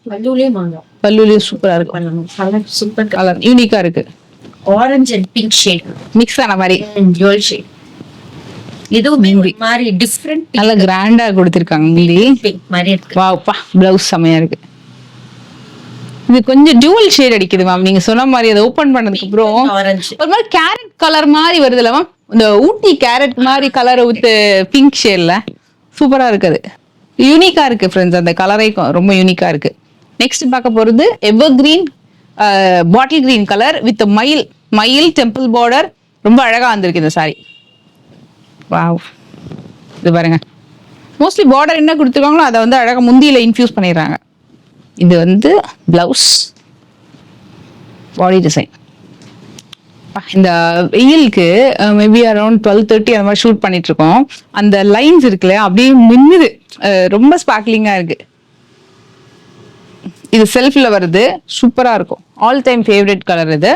பல்லுலயும் மாங்காய். பல்லுலயும் சூப்பரா இருக்கு. கலர் சூப்பர் கலர் யூனிக்கா இருக்கு. Orange and pink shade mix ஆன மாதிரி ஜுவல் ஷேட். இதுவும் மாதிரி டிஃபரெண்ட், நல்ல கிராண்டா கொடுத்திருக்காங்க. பிங்க் மாதிரி இருக்கு. வாப்பா, பிளவுஸ் செமையா இருக்கு. இது கொஞ்சம் டியூவல் ஷேட் அடிக்குது மேம். நீங்க சொன்ன மாதிரி அதை ஓபன் பண்ணதுக்கு அப்புறம் ஒரு மாதிரி கேரட் கலர் மாதிரி வருதுல்ல மேம், இந்த ஊட்டி கேரட் மாதிரி கலர் வித் பிங்க் ஷேட்ல சூப்பரா இருக்குது. யூனிக்கா இருக்கு ஃப்ரெண்ட்ஸ். அந்த கலரை ரொம்ப யூனிக்கா இருக்கு. நெக்ஸ்ட் பார்க்க போறது எவர் green bottle green colour with மயில் டெம்பிள் பார்டர். ரொம்ப அழகா வந்திருக்கு இந்த சாரி. வாவ், இது பாருங்க. மோஸ்ட்லி பார்டர் என்ன கொடுத்துருக்காங்களோ அதை வந்து அழகாக முந்தியில் இன்ஃபியூஸ் பண்ணிடுறாங்க. இது வந்து பிளவுஸ், பாடி டிசைன். இந்த வெயிலுக்கு மேபி அரௌண்ட் 12:30 அந்த மாதிரி ஷூட் பண்ணிட்டு இருக்கோம். அந்த லைன்ஸ் இருக்குல்ல அப்படியே மின்னுது, ரொம்ப ஸ்பார்க்லிங்கா இருக்கு. இது செல்ஃப்ல வருது, சூப்பரா இருக்கும். ஆல் டைம் ஃபேவரட் கலர் இது.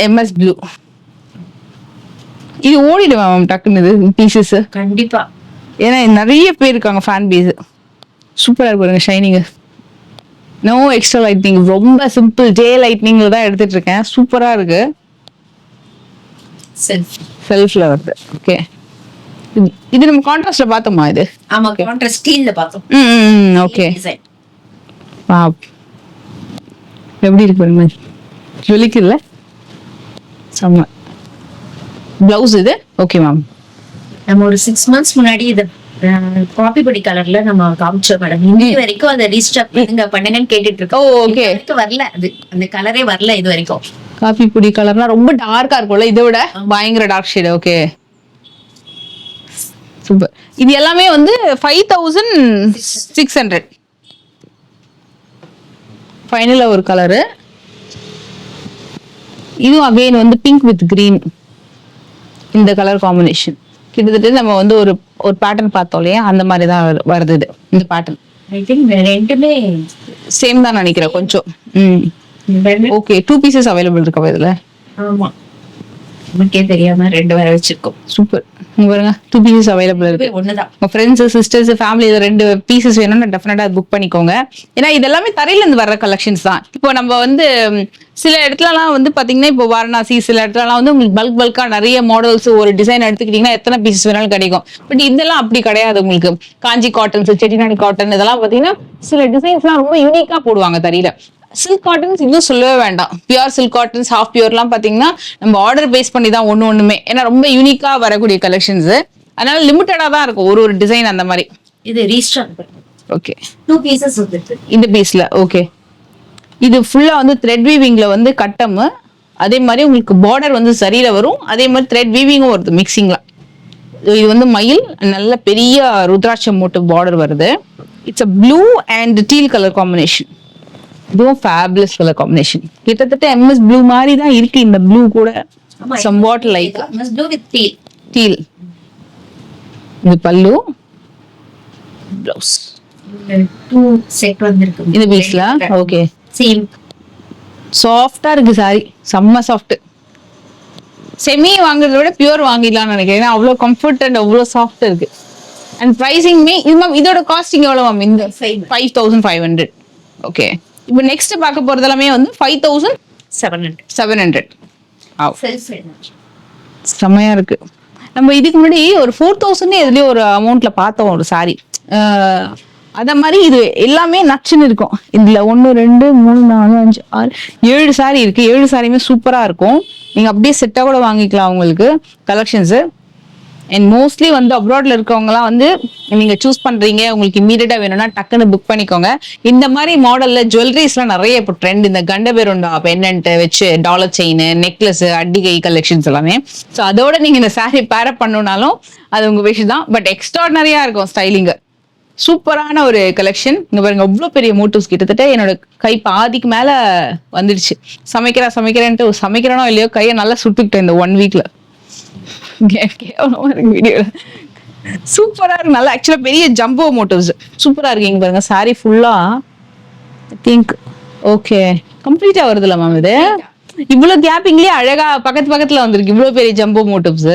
MS blue. இது ஓடிடுவேன் மேம் டக்குன்னு இது பீசஸ் கண்டிப்பா. ஏன்னா நிறைய பேர் இருக்காங்க ஃபேன் பேஸ். சூப்பரா இருக்கு ஷைனிங். நோ எக்ஸ்ட்ரா லைட்னிங், ரொம்ப சிம்பிள் டே லைட்னிங்ல தான் எடுத்துட்டு இருக்கேன். சூப்பரா இருக்கு. செல்ஃப்ல வருது. ஓகே, இது நம்ம கான்ட்ராஸ்ட்ல பார்த்தோமா? இது ஆமா, கான்ட்ராஸ்ட் ஸ்டீல்ல பார்த்தோம். ஓகே. வாவ், எப்படி இருக்கு பாருங்க, ஜொலிக்குல்ல. செம்ம. பிளவுஸ் இது. ஓகே மேம், நம்ம ஒரு 6 months முன்னாடி இது காபி பொடி கலர்ல நம்ம காமிச்சோம் மேடம். இன்னைக்கு வரைக்கும் அதை ரீஸ்டாக் பண்ணுங்கன்னு கேட்டுட்டு இருக்கோம். ஓகே, வரல, அது அந்த கலரே வரல இது வரைக்கும். காபி பொடி கலர்னா ரொம்ப டார்க்கா இருக்கும்ல, இதை விட பயங்கர டார்க் ஷேட். Okay, super. இது எல்லாமே வந்து 5600. ஃபைனலா ஒரு கலரு. இதுவும் அகைன் வந்து பிங்க் வித் கிரீன். இந்த கலர் காம்பினேஷன் கிட்டத்தட்ட நம்ம வந்து ஒரு பேட்டர்ன் பார்த்தோம் இல்லையா, அந்த மாதிரி தான் வருது இது. இந்த பேட்டர்ன் ஐ திங்க் ரெண்டுமே சேம் தான் நினைக்கிறேன் கொஞ்சம். ஓகே, 2 பீசஸ் அவைலபிள் இருக்கா இதுல? ஆமா, நமக்கே தெரியாம 2 வர வச்சிருக்கோம். சூப்பர். பாருங்க, 2 பீசஸ் அவைலபிள் இருக்கு. ஒண்ணுதான். உங்க ஃப்ரெண்ட்ஸ், சிஸ்டர்ஸ், ஃபேமிலி 2 பீசஸ் வேணும்னா டெஃபினட்டா புக் பண்ணிக்கோங்க. ஏன்னா இது எல்லாமே தரையில இருந்து வர்ற கலெக்ஷன்ஸ் தான். இப்போ நம்ம வந்து சில இடத்துலலாம் வந்து பாத்தீங்கன்னா, இப்போ வாரணாசி சில இடத்துலலாம் வந்து உங்களுக்கு பல்கா நிறைய மாடல்ஸ் ஒரு டிசைன் எடுத்துக்கிட்டீங்கன்னா எத்தனை பீசஸ் வேணாலும் கிடைக்கும். பட் இதெல்லாம் அப்படி கிடையாது. உங்களுக்கு காஞ்சி காட்டன்ஸ், செட்டிநாடு காட்டன் இதெல்லாம் பாத்தீங்கன்னா சில டிசைன்ஸ்லாம் ரொம்ப யூனிக்கா போடுவாங்க தரையில. சில்க் காட்டன்ஸ் இன்னும் சொல்லவே வேண்டாம். பியூர் சில்க் காட்டன்ஸ், ஹாஃப் பியூர்லாம் பாத்தீங்கன்னா நம்ம ஆர்டர் பேஸ் பண்ணி தான் ஒண்ணுமே. ஏன்னா ரொம்ப யூனிக்கா வரக்கூடிய கலெக்ஷன்ஸ், அதனால லிமிட்டடா தான் இருக்கும் ஒரு டிசைன் அந்த மாதிரி. இது ரீஸ்டாக். ஓகே, 2 பீசஸ் வந்துருக்கு இந்த பீஸ்ல. ஓகே, இது ஃபுல்லா வந்து த்ரெட் வீவிங்ல வந்து கட்டம், அதே மாதிரி உங்களுக்கு பார்டர் வந்து சரியில வரும், அதே மாதிரி த்ரெட் வீவிங்கும் வருது மிக்சிங்ல. இது வந்து மயில் நல்ல பெரிய ருத்ராட்சம் மோட்டிவ் பார்டர் வருது. It's a blue and deal colour combination. இதுவும் ஃபேபுலஸ் கலர் காம்பினேஷன். கிட்டத்தட்ட எம்எஸ் ப்ளூ மாதிரி தான் இருக்கு இந்த ப்ளூ கூட. Somewhat like must to with deal. Deal. இது பல்லு, ப்ளவுஸ். 2 செட் வந்திருக்கு இந்த பீஸ்ல. Okay, same. சாஃப்டா இருக்கு சாரி, செம்ம சாஃப்ட். செமி வாங்குறத விட பியூர் வாங்கிடலாம்னு நினைக்கிறேன். ஏன்னா அவ்வளோ கம்ஃபர்ட் அண்ட் அவ்வளோ சாஃப்ட் இருக்கு. அண்ட் ப்ரைசிங்மே இது மேம், இதோட காஸ்டிங் எவ்வளோ மேம்? இந்த 5500. ஓகே, இப்போ நெக்ஸ்ட் பார்க்க போறது எல்லாமே வந்து 5700. செம்மையா இருக்கு. நம்ம இதுக்கு முன்னாடி ஒரு 4000 எதுலயும் ஒரு அமௌண்ட்ல பார்த்தோம் ஒரு சாரி. அத மாதிரி இது எல்லாமே நச்சுன்னு இருக்கும். இதுல 1 2 3 4 5 6 7 சாரி இருக்கு. 7 சாரியுமே சூப்பரா இருக்கும். நீங்க அப்படியே செட்டா கூட வாங்கிக்கலாம் உங்களுக்கு கலெக்ஷன்ஸ். அண்ட் மோஸ்ட்லி வந்து அப்ராட்ல இருக்கவங்கலாம் வந்து நீங்க சூஸ் பண்றீங்க, உங்களுக்கு இமீடியட்டா வேணும்னா டக்குன்னு புக் பண்ணிக்கோங்க. இந்த மாதிரி மாடல்ல ஜுவல்லரிஸ்லாம் நிறைய இப்போ ட்ரெண்ட். இந்த கண்டபெருண்டா பெண்டன்ட் வச்சு டாலர் செயின், நெக்லஸ், அட்டிகை கலெக்ஷன்ஸ் எல்லாமே. ஸோ அதோட நீங்க இந்த சாரி பேரப் பண்ணணும்னாலும் அது உங்க விஷயம் தான். பட் எக்ஸ்ட்ராடனரியா இருக்கும் ஸ்டைலிங். சூப்பரான ஒரு கலெக்ஷன். இங்க பாருங்க, அவ்வளோ பெரிய மோட்டிவ்ஸ். கிட்டத்தட்ட என்னோட கை பாதிக்கு மேல வந்துடுச்சு. சமைக்கிறேன்ட்டு சமைக்கிறனோ இல்லையோ கையை நல்லா சுட்டுக்கிட்டேன் இந்த 1 வீக்ல. வீடியோல சூப்பரா இருக்கு. நல்லா ஆக்சுவலா பெரிய ஜம்போ மோட்டிவ்ஸ் சூப்பரா இருக்கு. இங்க பாருங்க, சாரி ஃபுல்லா திங்க் ஓகே கம்ப்ளீட்டா வருதுல மேம். இது இவ்வளவு கேப்பிங்லயே அழகா பக்கத்துல வந்திருக்கு இவ்வளவு பெரிய ஜம்போ மோட்டிவ்ஸ்.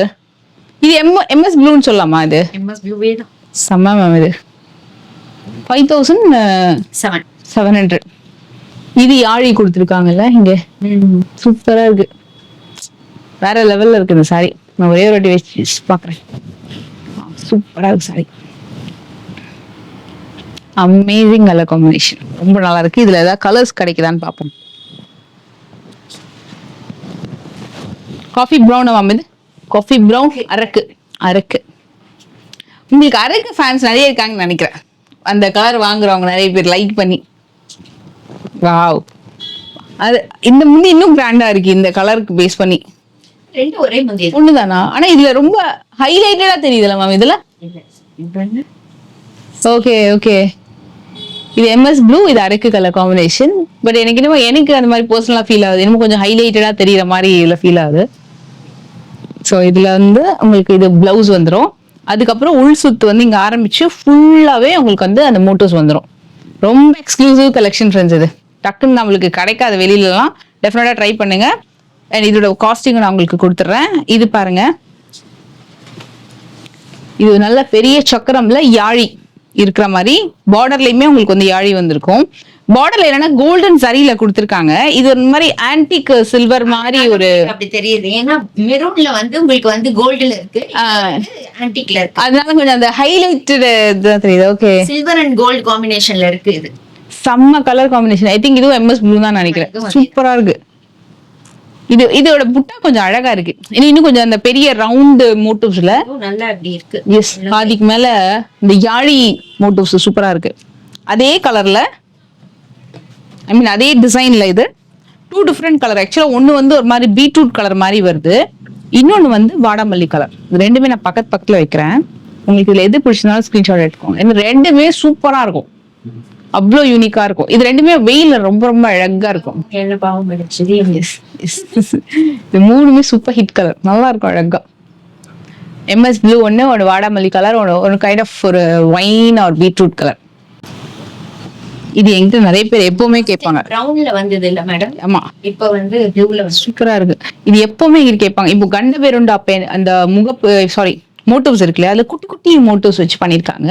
இது எம்எஸ் ப்ளூன்னு சொல்லலாமா? இது எம்எஸ் ப்ளூவே தான். செம்ம மேம். இது 5700. இது யாழி கொடுத்துருக்காங்கல்ல இங்க, சூப்பரா இருக்கு. வேற லெவல்ல இருக்கு இந்த சாரி. நான் ஒரே ஒரு வாட்டி வச்சு பாக்குறேன். சூப்பரா இருக்கு சாரி. அமேசிங் கலர் காம்பினேஷன், ரொம்ப நல்லா இருக்கு. இதுல ஏதாவது கலர்ஸ் கிடைக்குதான்னு பாப்போம். Coffee brown ma'am. இது காஃபி ப்ரௌன் அரக்கு. உங்களுக்கு அரக்கு ஃபேன்ஸ் நிறைய இருக்காங்கன்னு நினைக்கிறேன். அந்த கலர் வாங்குறவங்க நிறைய பேர் லைக் பண்ணி. வாவ், அது இந்த முந்தி இன்னும் கிராண்டா இருக்கு இந்த கலருக்கு பேஸ் பண்ணி. ரெண்டு ஒரே முந்தி ஒண்ணுதானா? ஆனா இதுல ரொம்ப ஹைலைட்டடா தெரியுதுல மேம் இதுல. ஓகே ஓகே, இது MS ப்ளூ, இது அரக்கு கலர் காம்பினேஷன். பட் எனக்கு என்னமோ எனக்கு அந்த மாதிரி பர்சனலா ஃபீல் ஆகுது, என்னமோ கொஞ்சம் ஹைலைட்டடா தெரியுற மாதிரி இதுல ஃபீல் ஆகுது. ஸோ இதுல வந்து உங்களுக்கு இது பிளவுஸ் வந்துடும். அதுக்கப்புறம் உள் சுத்து வந்து இங்க ஆரம்பிச்சு ஃபுல்லாவே உங்களுக்கு வந்து அந்த மோட்டோஸ் வந்துடும். ரொம்ப எக்ஸ்க்ளூசிவ் கலெக்ஷன் ஃப்ரெண்ட்ஸ். இது டக்குன்னு நம்மளுக்கு கிடைக்காத வெளியிலலாம். டெஃபினட்டா ட்ரை பண்ணுங்க. அண்ட் இதோட காஸ்டிங் நான் உங்களுக்கு கொடுத்துட்றேன். இது பாருங்க, இது நல்ல பெரிய சக்கரம்ல யாழி இருக்கிற மாதிரி பார்டர்லயுமே உங்களுக்கு வந்து யாழி வந்திருக்கும். பார்டர்ல என்னன்னா கோல்டன் சரியில கொடுத்திருக்காங்க. இது ஒரு மாதிரி ஆன்டிக் சில்வர் மாதிரி ஒரு அப்படி தெரியுது. ஏன்னா மெரூன்ல வந்து உங்களுக்கு வந்து கோல்டுல இருக்கு, ஆன்டிக்ல இருக்கு, அதனால கொஞ்சம் அந்த ஹைலைட்டட் இதுதான் தெரியுது. ஓகே, சில்வர் அண்ட் கோல்ட் காம்பினேஷன்ல இருக்கு. இது செம்ம கலர் காம்பினேஷன். ஐ திங்க் இதுவும் MS ப்ளூ தான் நினைக்கிறேன். சூப்பரா இருக்கு. இதோட புட்டா கொஞ்சம் அழகா இருக்கு. இன்னும் கொஞ்சம் அந்த பெரிய ரவுண்ட் மோட்டிவ்ஸ்ல நல்லா அப்படி இருக்கு. எஸ், பாதிக்கு மேல இந்த யாழி மோட்டிவ்ஸ் சூப்பரா இருக்கு. அதே கலர்ல, ஐ மீன் அதே டிசைன்ல இது 2 டிஃப்ரெண்ட் கலர். ஆக்சுவலா ஒன்னு வந்து ஒரு மாதிரி பீட்ரூட் கலர் மாதிரி வருது, இன்னொன்னு வந்து வாடாமல்லி கலர். இது ரெண்டுமே நான் பக்கத்துல வைக்கிறேன். உங்களுக்கு இதுல எது பிடிச்சதுனாலும் ஸ்கிரீன்ஷாட் எடுத்துக்கோங்க. இது ரெண்டுமே சூப்பரா இருக்கும், அவ்வளோ யூனிக்கா இருக்கும். இது ரெண்டுமே வெயில ரொம்ப ரொம்ப அழகா இருக்கும். என்ன பாவம் கிடைச்சது. இது மூணுமே சூப்பர் ஹிட் கலர், நல்லா இருக்கும் அழகா. MS ப்ளூ ஒன்னு, ஒரு வாடாமல்லி கலர், ஒரு கைண்ட் ஆஃப் ஒரு ஒயின் ஆர் பீட்ரூட் கலர். இது எங்கிட்ட நிறைய பேர் எப்பவுமே கேட்பாங்க. பிரவுன்ல வந்தது இல்ல மேடம்? ஆமா, இப்ப வந்து ப்ளூல சூப்பரா இருக்கு. இது எப்பவுமே எங்க கேட்பாங்க. இப்போ கண்ட பேருண்டா அந்த முகப்பு சாரி மோட்டிவ்ஸ் இருக்குல்ல, அதுல குட்டி குட்டி மோட்டிவ்ஸ் வச்சு பண்ணிருக்காங்க.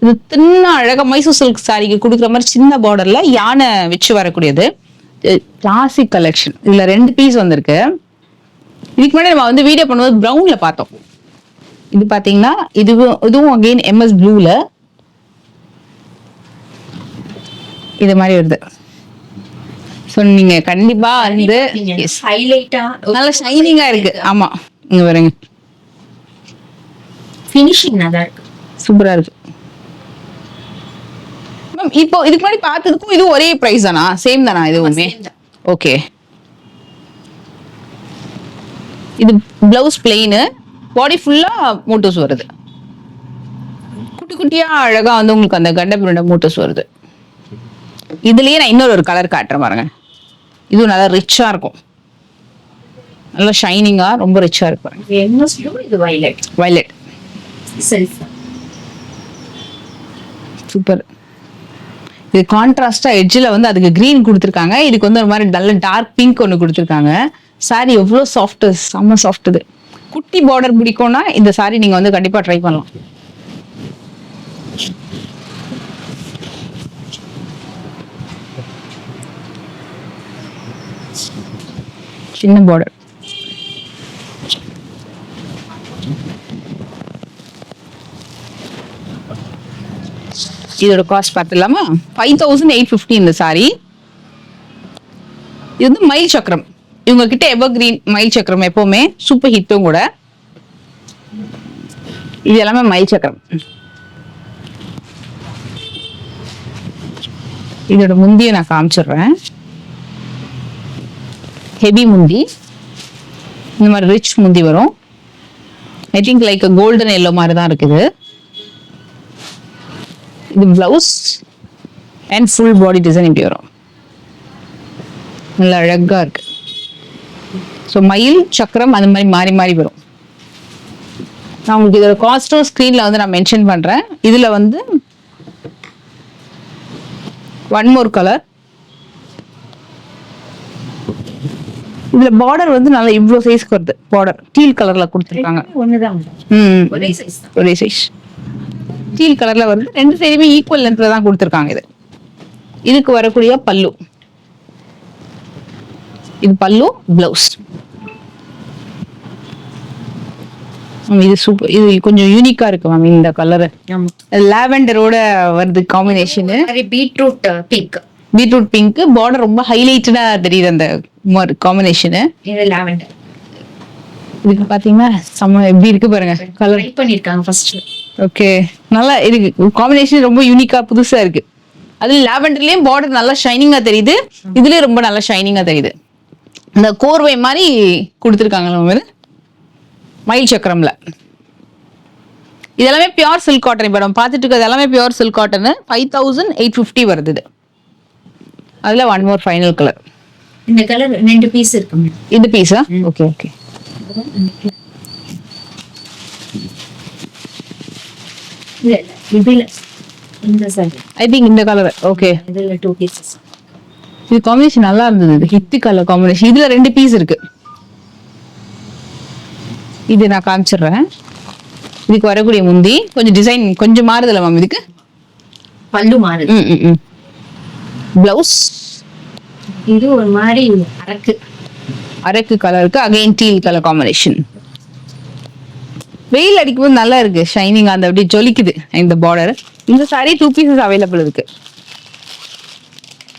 இது தின்ன அழகா மைசூர் சில்க் சாரிக்கு கொடுக்குற மாதிரி சின்ன பார்டர்ல யானை வச்சு வரக்கூடியது. Classic collection. இதுல 2 பீஸ் வந்திருக்கு. இதுக்கு முன்னாடி நம்ம வந்து வீடியோ பண்ணும்போது ப்ரௌன்ல பார்த்தோம். இது பாத்தீங்கன்னா இதுவும் அகைன் MS ப்ளூல இது மாதிரி வருது. சோ நீங்க கண்டிப்பா வந்து ஹைலைட்டா நல்ல ஷைனிங்கா இருக்கு. ஆமா, இங்க பாருங்க, ஃபினிஷிங் நல்லா இருக்கு, சூப்பரா இருக்கு. மேம் இப்போ இதுக்கு முன்னாடி பார்த்ததுக்கும் இது ஒரே பிரைஸ் தானா? சேம் தானா இதுவுமே? ஓகே, இது பிளவுஸ் பிளெயின், பாடி ஃபுல்லா மோட்டிவ்ஸ் வருது. குட்டி குட்டியா அழகா வந்து உங்களுக்கு அந்த கண்டபிருண்ட மோட்டிவ்ஸ் வருது. இதுலயே நான் இன்னொரு கலர் காட்டுறேன் பாருங்க. இது நல்லா ரிச்சா இருக்கும், நல்லா ஷைனிங்கா ரொம்ப ரிச்சா இருக்கு பாருங்க. MS ப்ளூ, இது வயலட் செல்ஃப். சூப்பர். இது கான்ட்ராஸ்டா எட்ஜ்ல வந்து அதுக்கு கிரீன் கொடுத்துருக்காங்க. இதுக்கு வந்து ஒரு மாதிரி நல்ல டார்க் பிங்க் ஒன்று கொடுத்துருக்காங்க. சாரி எவ்வளோ சாஃப்ட், செம்ம சாஃப்ட். இது குட்டி பார்டர் பிடிக்கும்னா இந்த சாரி நீங்க வந்து கண்டிப்பா ட்ரை பண்ணலாம். சின்ன பார்டர். இதோட காஸ்ட் பார்த்துலாமா? 5850 இந்த சாரி. இது வந்து மயில் சக்கரம். இவங்க கிட்ட எவர் கிரீன் மயில் சக்கரம் எப்பவுமே சூப்பர் ஹிட்டும் கூட. இது எல்லாமே மயில் சக்கரம். இதோட முந்தியை நான் காமிச்சிடுறேன். ஹெவி முந்தி, இந்த மாதிரி ரிச் முந்தி வரும். I think like golden yellow மாதிரி தான் இருக்குது. இது blouse and full body design இப்படி வரும், நல்லா அழகா இருக்கு. ஸோ மயில் சக்கரம் அந்த மாதிரி மாறி மாறி வரும். நான் உங்களுக்கு இதோட காஸ்டும் ஸ்க்ரீன்ல வந்து நான் மென்ஷன் பண்றேன். இதுல வந்து ஒன் மோர் கலர். இதுல பார்டர் வந்து நல்லா இவ்வளோ சைஸ்க்கு வருது. பார்டர் டீல் கலர்ல கொடுத்துருக்காங்க. ஒண்ணுதான், ஒரே சைஸ் டீல் கலர்ல வருது. 2 சைடுமே ஈக்குவல் லென்த்ல தான் கொடுத்துருக்காங்க. இதுக்கு வரக்கூடிய பல்லு, இது பல்லு, பிளவுஸ். இது சூப்பர். இது கொஞ்சம் யூனிக்கா இருக்கு மேம். இந்த கலர் லாவெண்டரோட வருது combination. Beetroot pink, beetroot pink border ரொம்ப ஹைலைட்டடா தெரியுது அந்த காம்பினேஷன். இது லாவெண்டர். இதுக்கு பாத்தீங்கன்னா செம்ம எப்படி இருக்கு பாருங்க. கலர் ட்ரை பண்ணிருக்காங்க ஃபர்ஸ்ட். ஓகே, நல்லா இருக்கு. காம்பினேஷன் ரொம்ப யூனிக்கா புதுசா இருக்கு. அதுல லாவெண்டர்லயும் பார்டர் நல்லா ஷைனிங்கா தெரியுது. இதுலயும் ரொம்ப நல்லா ஷைனிங்கா தெரியுது. இந்த கோர்வை மாதிரி கொடுத்துருக்காங்க. மயில் சக்கரம்ல இதெல்லாமே பியூர் சில்க் காட்டன். இப்போ நம்ம பார்த்துட்டு இருக்கிறது எல்லாமே பியூர் சில்க் காட்டன். 5850 வருது இது. அதுல ஒன் மோர் ஃபைனல் கலர். இந்த கலர் 2 பீஸ் இருக்கு மேடம். இந்த பீஸா? Okay okay. இல்ல இதுல இந்த சாரி ஐ திங்க் இந்த கலர். ஓகே. இதுல 2 பீசஸ். இது காம்பினேஷன் நல்லா இருந்தது. இது ஹிட் கலர் காம்பினேஷன். இதுல 2 பீஸ் இருக்கு. இது நான் காமிச்சிடுறேன். இதுக்கு வரக்கூடிய முந்தி கொஞ்சம் டிசைன் கொஞ்சம் மாறுதுல மேம். இதுக்கு பல்லு மாறுது. பிளவுஸ் இது ஒரு மாதிரி அரக்கு கலருக்கு அகைன் டீல் கலர் காம்பினேஷன். வெயில் அடிக்கும்போது நல்லா இருக்கு. ஷைனிங் அந்த அப்படியே ஜொலிக்குது இந்த பார்டர். இந்த சாரி 2 பீசஸ் அவைலபிள் இருக்கு.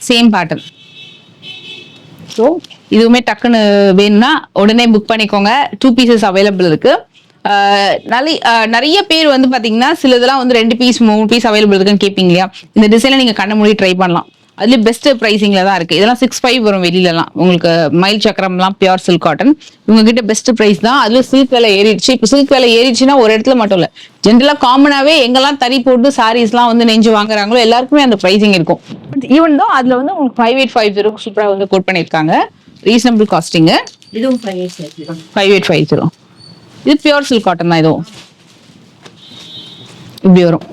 Same pattern. ஸோ இதுவுமே டக்குன்னு வேணும்னா உடனே புக் பண்ணிக்கோங்க. 2 பீசஸ் அவைலபிள் இருக்கு. நிறைய பேர் வந்து பாத்தீங்கன்னா சில இதெல்லாம் வந்து 2 பீஸ் 3 பீஸ் அவைலபிள் இருக்குன்னு கேட்பீங்க இல்லையா? இந்த டிசைனை நீங்க கண்ண மூடி ட்ரை பண்ணலாம். அதுல பெஸ்ட் பிரைசிங்ல தான் இருக்கு. இதெல்லாம் 65 வரும் வெளியிலலாம். உங்களுக்கு மயில் சக்கரம்லாம் பியூர் சில்க் காட்டன். இவங்க கிட்ட பெஸ்ட் பிரைஸ் தான். அதுல சில்க் விலை ஏறிடுச்சு. இப்போ சில்க் விலை ஏறிடுச்சுன்னா ஒரு இடத்துல மட்டும் இல்ல, ஜென்ரலா காமனாவே எங்கெல்லாம் தறி போட்டு சாரீஸ்லாம் வந்து நெஞ்சு வாங்குறாங்களோ எல்லாருக்குமே அந்த பிரைசிங் இருக்கும். பட் ஈவன் தான் அதுல வந்து உங்களுக்கு 5850 சூப்பரா வந்து கோட் பண்ணிருக்காங்க. Reasonable costing. இதுவும் 5850. 5850. இது பியூர் சில்க் காட்டன் தான். இதுவும் இப்படி வரும்.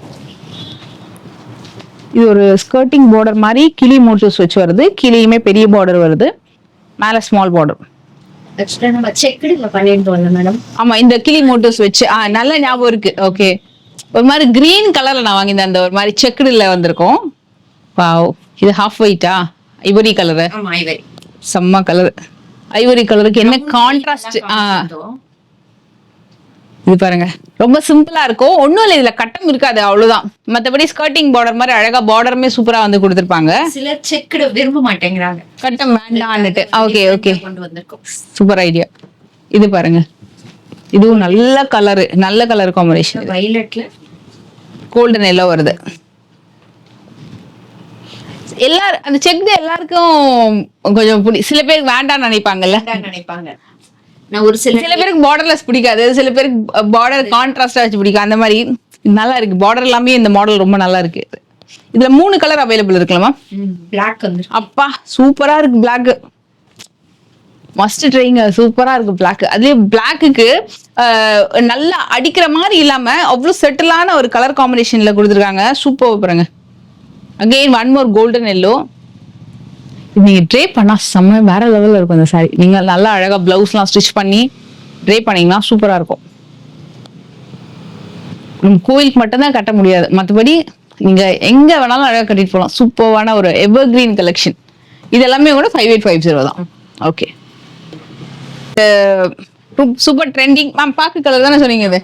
இது ஒரு ஸ்கர்ட்டிங் பார்டர் மாதிரி கிளி மோட்டிவ்ஸ் வச்சு வருது. கிளியுமே பெரிய பார்டர் வருது, மேல ஸ்மால் பார்டர். எக்ஸ்ட்ரா நம்ம செக்குடுல பண்ணிட்டோம்ல மேடம். ஆமா, இந்த கிளி மோட்டிவ்ஸ் வச்சு நல்ல ஞாபகம் இருக்கு. ஓகே. ஒரு மாதிரி கிரீன் கலர்ல நான் வாங்கியிருந்தேன். அந்த ஒரு மாதிரி செக்குடுல வந்திருக்கும். வாவ். இது ஹாஃப் ஒயிட்டா? Ivory colour. ஆமா, ஐவரி. செம்ம கலர். ஐவரி கலருக்கு என்ன கான்ட்ராஸ்ட். இது பாருங்க, ரொம்ப சிம்பிளா இருக்கும். ஒண்ணும் இல்ல, இதுல கட்டம் இருக்காது, அவ்வளவுதான். மத்தபடி ஸ்கர்ட்டிங் பார்டர் மாதிரி அழகா பார்டருமே சூப்பரா வந்து கொடுத்திருப்பாங்க. சில செக்குடு விரும்ப மாட்டேங்கிறாங்க, கட்டம் வேண்டாம்னுட்டு. ஓகே ஓகே, கொண்டு வந்திருக்கோம். Super idea. இது பாருங்க, இதுவும் நல்ல கலர், நல்ல கலர் காம்பினேஷன். வயலட்ல கோல்டன் எல்லோ வருது. எல்லாரும் அந்த செக் எல்லாருக்கும் கொஞ்சம் சில பேருக்கு வேண்டாம்னு நினைப்பாங்க. நான் ஒரு சில பேருக்கு பார்டர்லெஸ் பிடிக்காது, சில பேருக்கு பார்டர் கான்ட்ராஸ்டா வச்சு பிடிக்கும். அந்த மாதிரி நல்லா இருக்கு. பார்டர் எல்லாமே இந்த மாடல் ரொம்ப நல்லா இருக்கு. இதுல 3 கலர் அவைலபிள் இருக்குல்லமா? பிளாக் வந்து அப்பா சூப்பரா இருக்கு. பிளாக் மஸ்ட் ட்ரைங்க. சூப்பரா இருக்கு பிளாக். அதுலயே பிளாக்குக்கு நல்லா அடிக்கிற மாதிரி இல்லாம அவ்வளவு செட்டிலான ஒரு கலர் காம்பினேஷன்ல கொடுத்துருக்காங்க. சூப்பர் பாருங்க. Again one more golden yellow. நீங்க ட்ரே பண்ணா செம்ம வேற லெவல்ல இருக்கும் அந்த சாரி. நீங்க நல்லா அழகா பிளவுஸ்லாம் ஸ்டிச் பண்ணி ட்ரே பண்ணீங்கன்னா சூப்பரா இருக்கும். கோயிலுக்கு மட்டும்தான் கட்ட முடியாது, மற்றபடி நீங்க எங்க வேணாலும் அழகா கட்டிட்டு போகலாம். சூப்பரான ஒரு எவர் கிரீன் கலெக்ஷன். இது எல்லாமே கூட 5850 தான். Okay, super trending. மேம் பாக்கு கலர் தானே சொன்னீங்க? இது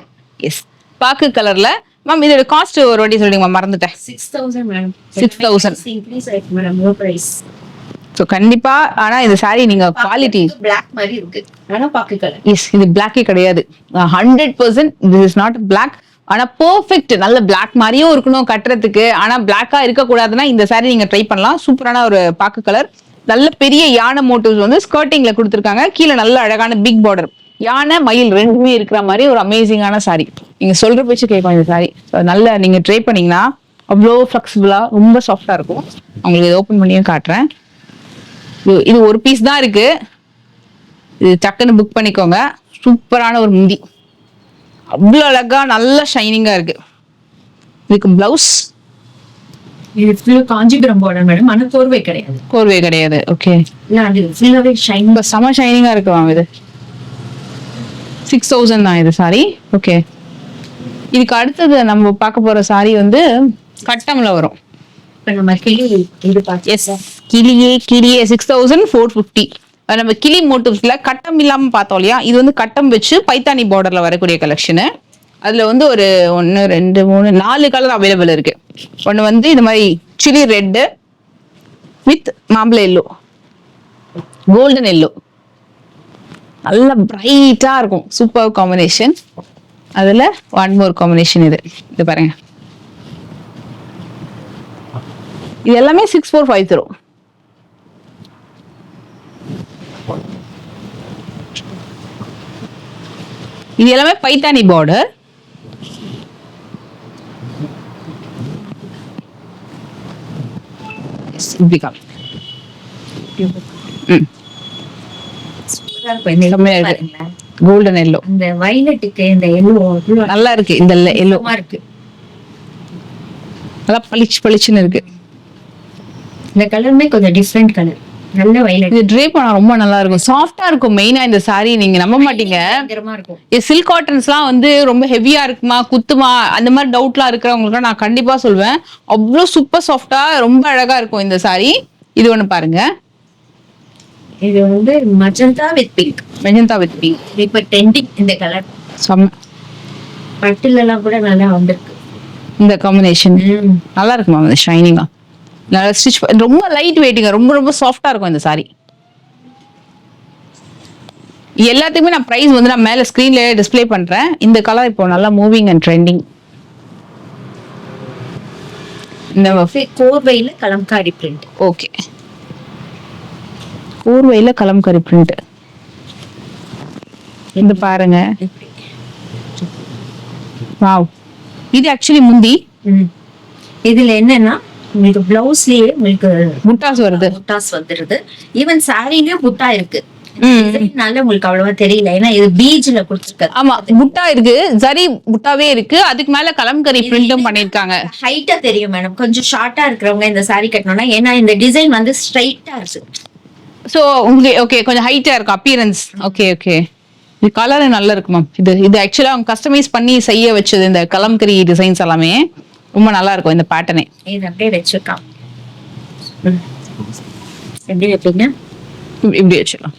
எஸ், பாக்கு கலர்ல. மேம் இதோட காஸ்ட் ஒரு வாட்டி சொல்லுங்க மேம், மறந்துட்டேன். 6000 மேடம். 6000 இன்க்ரீஸ் ஆயிருக்கு மேடம், லோ பிரைஸ். சோ கண்டிப்பா. ஆனா இந்த சாரி நீங்க குவாலிட்டி பிளாக் மாதிரி இருக்கு, ஆனா பாக்கு கலர். எஸ், இது பிளாக்கே கிடையாது. 100% this is not black. ஆனா பெர்ஃபெக்ட். நல்ல பிளாக் மாதிரியும் இருக்கணும் கட்டுறதுக்கு, ஆனா பிளாக்கா இருக்க கூடாதுன்னா இந்த சாரி நீங்க ட்ரை பண்ணலாம். சூப்பரான ஒரு பாக்கு கலர். நல்ல பெரிய யானை மோட்டிவ்ஸ் வந்து ஸ்கர்ட்டிங்ல கொடுத்துருக்காங்க. கீழே நல்ல அழகான பிக் பார்டர், யானை மயில் ரெண்டுமே இருக்கிற மாதிரி ஒரு அமேசிங்கான சாரி. நீங்க சொல்ற பேச்சு கேட்கும் இந்த சாரி. நல்ல நீங்க ட்ரை பண்ணீங்கன்னா அவ்வளோ ஃபிளெக்சிபிளா ரொம்ப சாஃப்டா இருக்கும். உங்களுக்கு இதை ஓப்பன் பண்ணியும் காட்டுறேன். இது ஒரு பீஸ் தான் இருக்கு. இது டக்குன்னு புக் பண்ணிக்கோங்க. சூப்பரான ஒரு முந்தி, அவ்வளோ அழகா நல்ல ஷைனிங்கா இருக்கு. இதுக்கு பிளவுஸ் இது ஃபுல்லா காஞ்சிபுரம் பார்டர் மேடம், ஆனா கோர்வை கிடையாது. கோர்வை கிடையாது. ஓகே, இல்ல அது ஃபுல்லாவே ஷைன். செம ஷைனிங்கா இருக்கு வாங்க. இது 6000 தான் இது சாரி. ஓகே, இதுக்கு அடுத்தது நம்ம பார்க்க போற சாரி வந்து கட்டம்ல வரும். இப்ப நம்ம கிளி இது பார்த்து. எஸ், கிளியே 6450. நம்ம கிளி மோட்டிவ்ஸ்ல கட்டம் இல்லாம பார்த்தோம் இல்லையா? இது வந்து கட்டம் வச்சு பைத்தானி பார்டர்ல வரக்கூடிய கலெக்ஷனு. அதுல வந்து ஒரு 1 2 3 4 கலர் அவைலபிள் இருக்கு. ஒன்னு வந்து இந்த மாதிரி சில்லி ரெட் வித் மாம்பழ எல்லோ, கோல்டன் எல்லோ, நல்ல பிரைட்டா இருக்கும். Super combination. அதுல ஒன் மோர் காம்பினேஷன். இது பாருங்க, இது எல்லாமே 6450. இது எல்லாமே பைத்தானி பார்டர். இப்படி காமி. சூப்பரா இருக்கும். இந்த செம்மையா yellow இருக்கு. பாருங்களேன். கோல்டன் எல்லோ இந்த வயலட்டுக்கு இந்த எல்லோ நல்லா இருக்கு. இந்த எல்லோ இருக்கு. நல்லா பளிச்சுன்னு இருக்கு. இந்த கலருமே கொஞ்சம் டிஃப்ரெண்ட் கலர். நல்ல வயலட். இது ட்ரேப் பண்ணா ரொம்ப நல்லா இருக்கும். சாஃப்டா இருக்கும். மெயினா இந்த saree நீங்க நம்ப மாட்டீங்க. பயங்கரமா இருக்கும். சில்க் காட்டன்ஸ்லாம் வந்து ரொம்ப ஹெவியா இருக்குமா, குத்துமா, அந்த மாதிரி டவுட்லாம் இருக்கிறவங்களுக்கு நான் கண்டிப்பா சொல்வேன். அவ்வளோ சூப்பர் சாஃப்டா ரொம்ப அழகா இருக்கும் இந்த saree. இது ஒண்ணு பாருங்க. இது வந்து magenta with pink. Magenta with pink. இப்ப ட்ரெண்டிங் இந்த கலர். பட்டுல எல்லாம் கூட நல்லா வந்திருக்கு இந்த காம்பினேஷன். நல்லா இருக்குமா அந்த ஷைனிங்கா. நல்லா ஸ்டிச் ரொம்ப லைட் வெயிட்டுங்க. ரொம்ப ரொம்ப சாஃப்டா இருக்கும் இந்த saree. எல்லாத்துக்குமே நான் பிரைஸ் வந்து நான் மேல ஸ்கிரீன்ல டிஸ்ப்ளே பண்றேன். இந்த கலர் இப்போ நல்லா மூவிங் அண்ட் ட்ரெண்டிங். இந்த கோர்வையில கலம்காரி பிரிண்ட். ஓகே, கூர்வையில கலம்கரி பிரிண்ட். இந்த பாருங்க. வாவ், இது ஆக்சுவலி முந்தி. இதுல என்னன்னா உங்களுக்கு பிளவுஸ்லயே உங்களுக்கு முட்டாஸ் வருது. புட்டாஸ் வந்துருது. ஈவன் சாரிலயும் புட்டா இருக்கு. இதனால உங்களுக்கு அவ்வளவா தெரியல, ஏன்னா இது பீச்ல கொடுத்துருக்காரு. ஆமா, புட்டா இருக்கு, ஜரி புட்டாவே இருக்கு. அதுக்கு மேல கலம்கரி பிரிண்டும் பண்ணிருக்காங்க. ஹைட்டா தெரியும் மேடம். கொஞ்சம் ஷார்ட்டா இருக்கிறவங்க இந்த சாரி கட்டணும்னா, ஏன்னா இந்த டிசைன் வந்து ஸ்ட்ரைட்டா இருக்கு. சோ உங்களுக்கு ஓகே, கொஞ்சம் ஹைட்டா இருக்கும் அப்பியரன்ஸ். ஓகே ஓகே, இது கலர் நல்லா இருக்கு மேம். இது ஆக்சுவலா அவங்க கஸ்டமைஸ் பண்ணி செய்ய வச்சது. இந்த கலம்கரி டிசைன்ஸ் எல்லாமே ரொம்ப நல்லா இருக்கும். இந்த பேட்டர்னே இது அப்படியே வச்சிருக்கான். எப்படி வைப்பீங்க? இப்படி வச்சிடலாம்.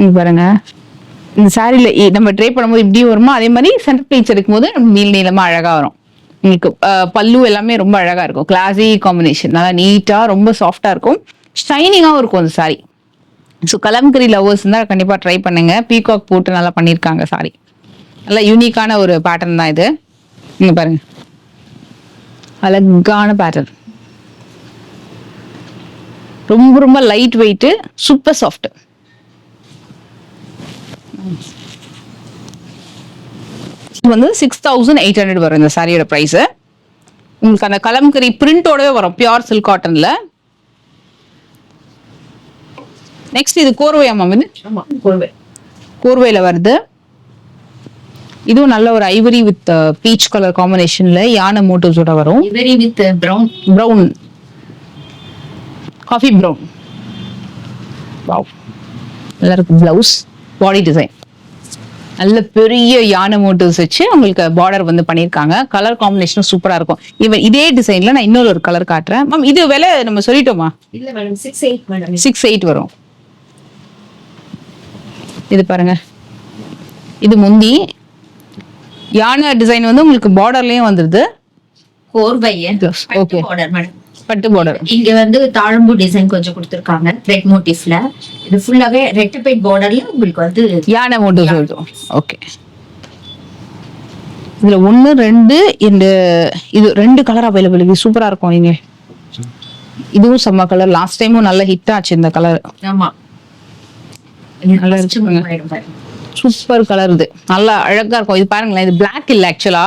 இங்க பாருங்க, இந்த சாரில நம்ம ட்ரை பண்ணும்போது இப்படி வருமா, அதே மாதிரி சென்டர் பிளேட்ஸ் எடுக்கும்போது நீல நீளமா அழகா வரும். உங்களுக்கு பல்லு எல்லாமே ரொம்ப அழகா இருக்கும். கிளாசி காம்பினேஷன், நல்லா நீட்டா ரொம்ப சாஃப்டா இருக்கும். ஷைனிங்காவும் இருக்கும் அந்த சாரி. ஸோ கலம்கரி லவர்ஸ் தான் கண்டிப்பா ட்ரை பண்ணுங்க. பீகாக் போட்டு நல்லா பண்ணியிருக்காங்க சாரி. நல்லா யூனிக்கான ஒரு பேட்டர்ன் தான் இது. இங்க பாருங்க, அழகான பேட்டர்ன். ரொம்ப ரொம்ப லைட் வெயிட், சூப்பர் சாஃப்ட். வந்து 6800 வரும் இந்த சாரியோட பிரைஸ். உங்களுக்கு அந்த கலம்கரி பிரிண்டோடவே வரும், பியூர் சில்க் காட்டன்ல. நெக்ஸ்ட் இது கோர்வையா மேம்? இது ஆமா, கோர்வை. கோர்வையில வருது. இதுவும் நல்ல ஒரு ஐவரி வித் பீச் கலர் காம்பினேஷன்ல யானை மோட்டிவ்ஸோட வரும். Ivory with brown coffee brown. Wow, நல்லா இருக்கு. பிளவுஸ் பாடி டிசைன் நல்ல பெரிய யானை மோட்டிவ்ஸ் வச்சு உங்களுக்கு பார்டர் வந்து பண்ணியிருக்காங்க. கலர் காம்பினேஷனும் சூப்பரா இருக்கும். ஈவன் இதே டிசைன்ல நான் இன்னொரு ஒரு கலர் காட்டுறேன் மேம். இது விலை நம்ம சொல்லிட்டோமா? இல்ல மேடம், 68 மேடம். 68 வரும். இது பாருங்க, இது முந்தி யானை டிசைன் வந்து உங்களுக்கு பார்டர்லயும் வந்துருது. கோர்வைய ஓகே, பார்டர் மேடம், பட்டு பார்டர். இங்க வந்து தாழம்பூ டிசைன் கொஞ்சம் கொடுத்திருக்காங்க ரெட் மோட்டிவ்ல. இது ஃபுல்லாவே ரெட்டபைட் பார்டர்ல உங்களுக்கு வந்து யானை மோட்டிவ்ஸ் வருது. ஓகே, இதுல 1 2 இந்த இது 2 கலர் அவைலபிள். இது சூப்பரா இருக்கும். இங்க இதுவும் செம்ம கலர். லாஸ்ட் டைமும் நல்ல ஹிட் ஆச்சு இந்த கலர். ஆமா, நல்லா இருக்குங்க. Super colour. இது நல்லா அழகா இருக்கும். இது பாருங்களேன், இது பிளாக் இல்ல ஆக்சுவலா.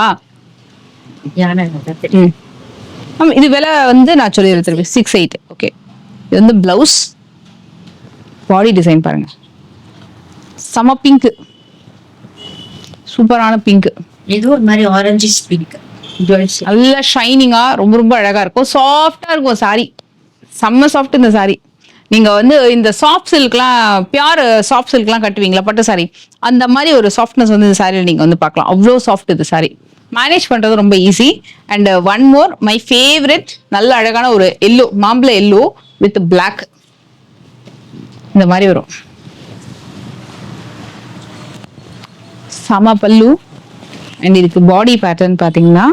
இது விலை வந்து நான் சொல்லிடுறேன் திருப்பி, 68. ஓகே, இது வந்து பிளவுஸ் பாடி டிசைன் பாருங்க, செம பிங்க், சூப்பரான பிங்க். இது ஒரு மாதிரி ஆரஞ்சிஷ் பிங்க், நல்ல ஷைனிங்கா ரொம்ப ரொம்ப அழகா இருக்கும். சாஃப்டா இருக்கும் சாரி, செம்ம சாஃப்ட் இந்த சாரி. நீங்க வந்து இந்த சாஃப்ட் சில்க்லாம், பியூர் சாஃப்ட் சில்க்லாம் கட்டுவீங்களா பட்டு சாரி, அந்த மாதிரி ஒரு சாஃப்ட்னஸ் வந்து இந்த சாரியில் நீங்க வந்து பார்க்கலாம். அவ்வளோ சாஃப்ட் இது சாரி. மேனேஜ் பண்றது ரொம்ப easy. And one more my favourite, நல்ல அழகான ஒரு எல்லோ, மாம்பழ எல்லோ வித் பிளாக் இந்த மாதிரி வரும். சம பல்லு. அண்ட் இதுக்கு பாடி பேட்டர்ன் பாத்தீங்கன்னா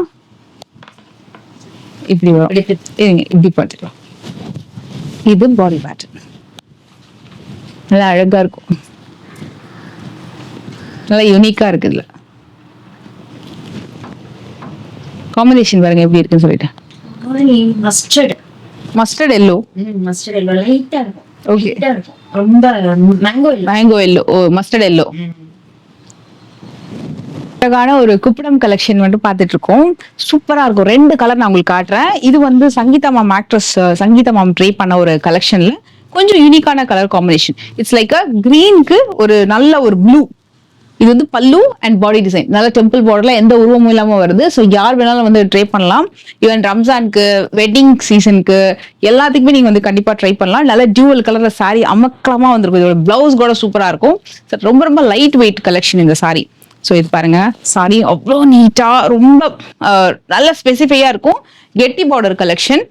இப்படி வரும். இருங்க, இப்படி பார்த்துக்கலாம். இது பாடி பேட்டர்ன் நல்லா அழகா இருக்கும். நல்லா யூனிக்கா இருக்கு. இதுல காம்பினேஷன் பாருங்க எப்படி இருக்குன்னு சொல்லிட்டு. Mustard mustard yellow. Mustard yellow லைட்டா இருக்கும். ஓகே, ரொம்ப மேங்கோ எல்லோ, ஓ மஸ்டர்ட் எல்லோ. அழகான ஒரு குப்படம் கலெக்ஷன் வந்து பார்த்துட்டு இருக்கோம். சூப்பரா இருக்கும். 2 கலர் நான் உங்களுக்கு காட்டுறேன். இது வந்து Sangeetha ma'am actress Sangeetha ma'am try பண்ண ஒரு கலெக்ஷன்ல கொஞ்சம் யூனிக்கான colour combination. It's like a கிரீனுக்கு ஒரு நல்ல ஒரு ப்ளூ. இது வந்து பல்லு அண்ட் பாடி டிசைன் நல்ல டெம்பிள் பார்டர்ல எந்த உருவமும் இல்லாம வருது. ஸோ யார் வேணாலும் வந்து ட்ரை பண்ணலாம். ஈவன் ரம்ஜானுக்கு, வெட்டிங் சீசனுக்கு எல்லாத்துக்குமே நீங்க வந்து கண்டிப்பா ட்ரை பண்ணலாம். நல்ல டியூவல் கலர்ல சாரி அமக்கலமா வந்திருக்கும். இதோட பிளவுஸ் கூட சூப்பரா இருக்கும். ரொம்ப ரொம்ப லைட் வெயிட் கலெக்ஷன் இந்த சாரி. ஸோ இது பாருங்க, சாரி அவ்வளோ நீட்டா ரொம்ப நல்ல ஸ்பெசிஃபையா இருக்கும். கெட்டி பார்டர் கலெக்ஷன்.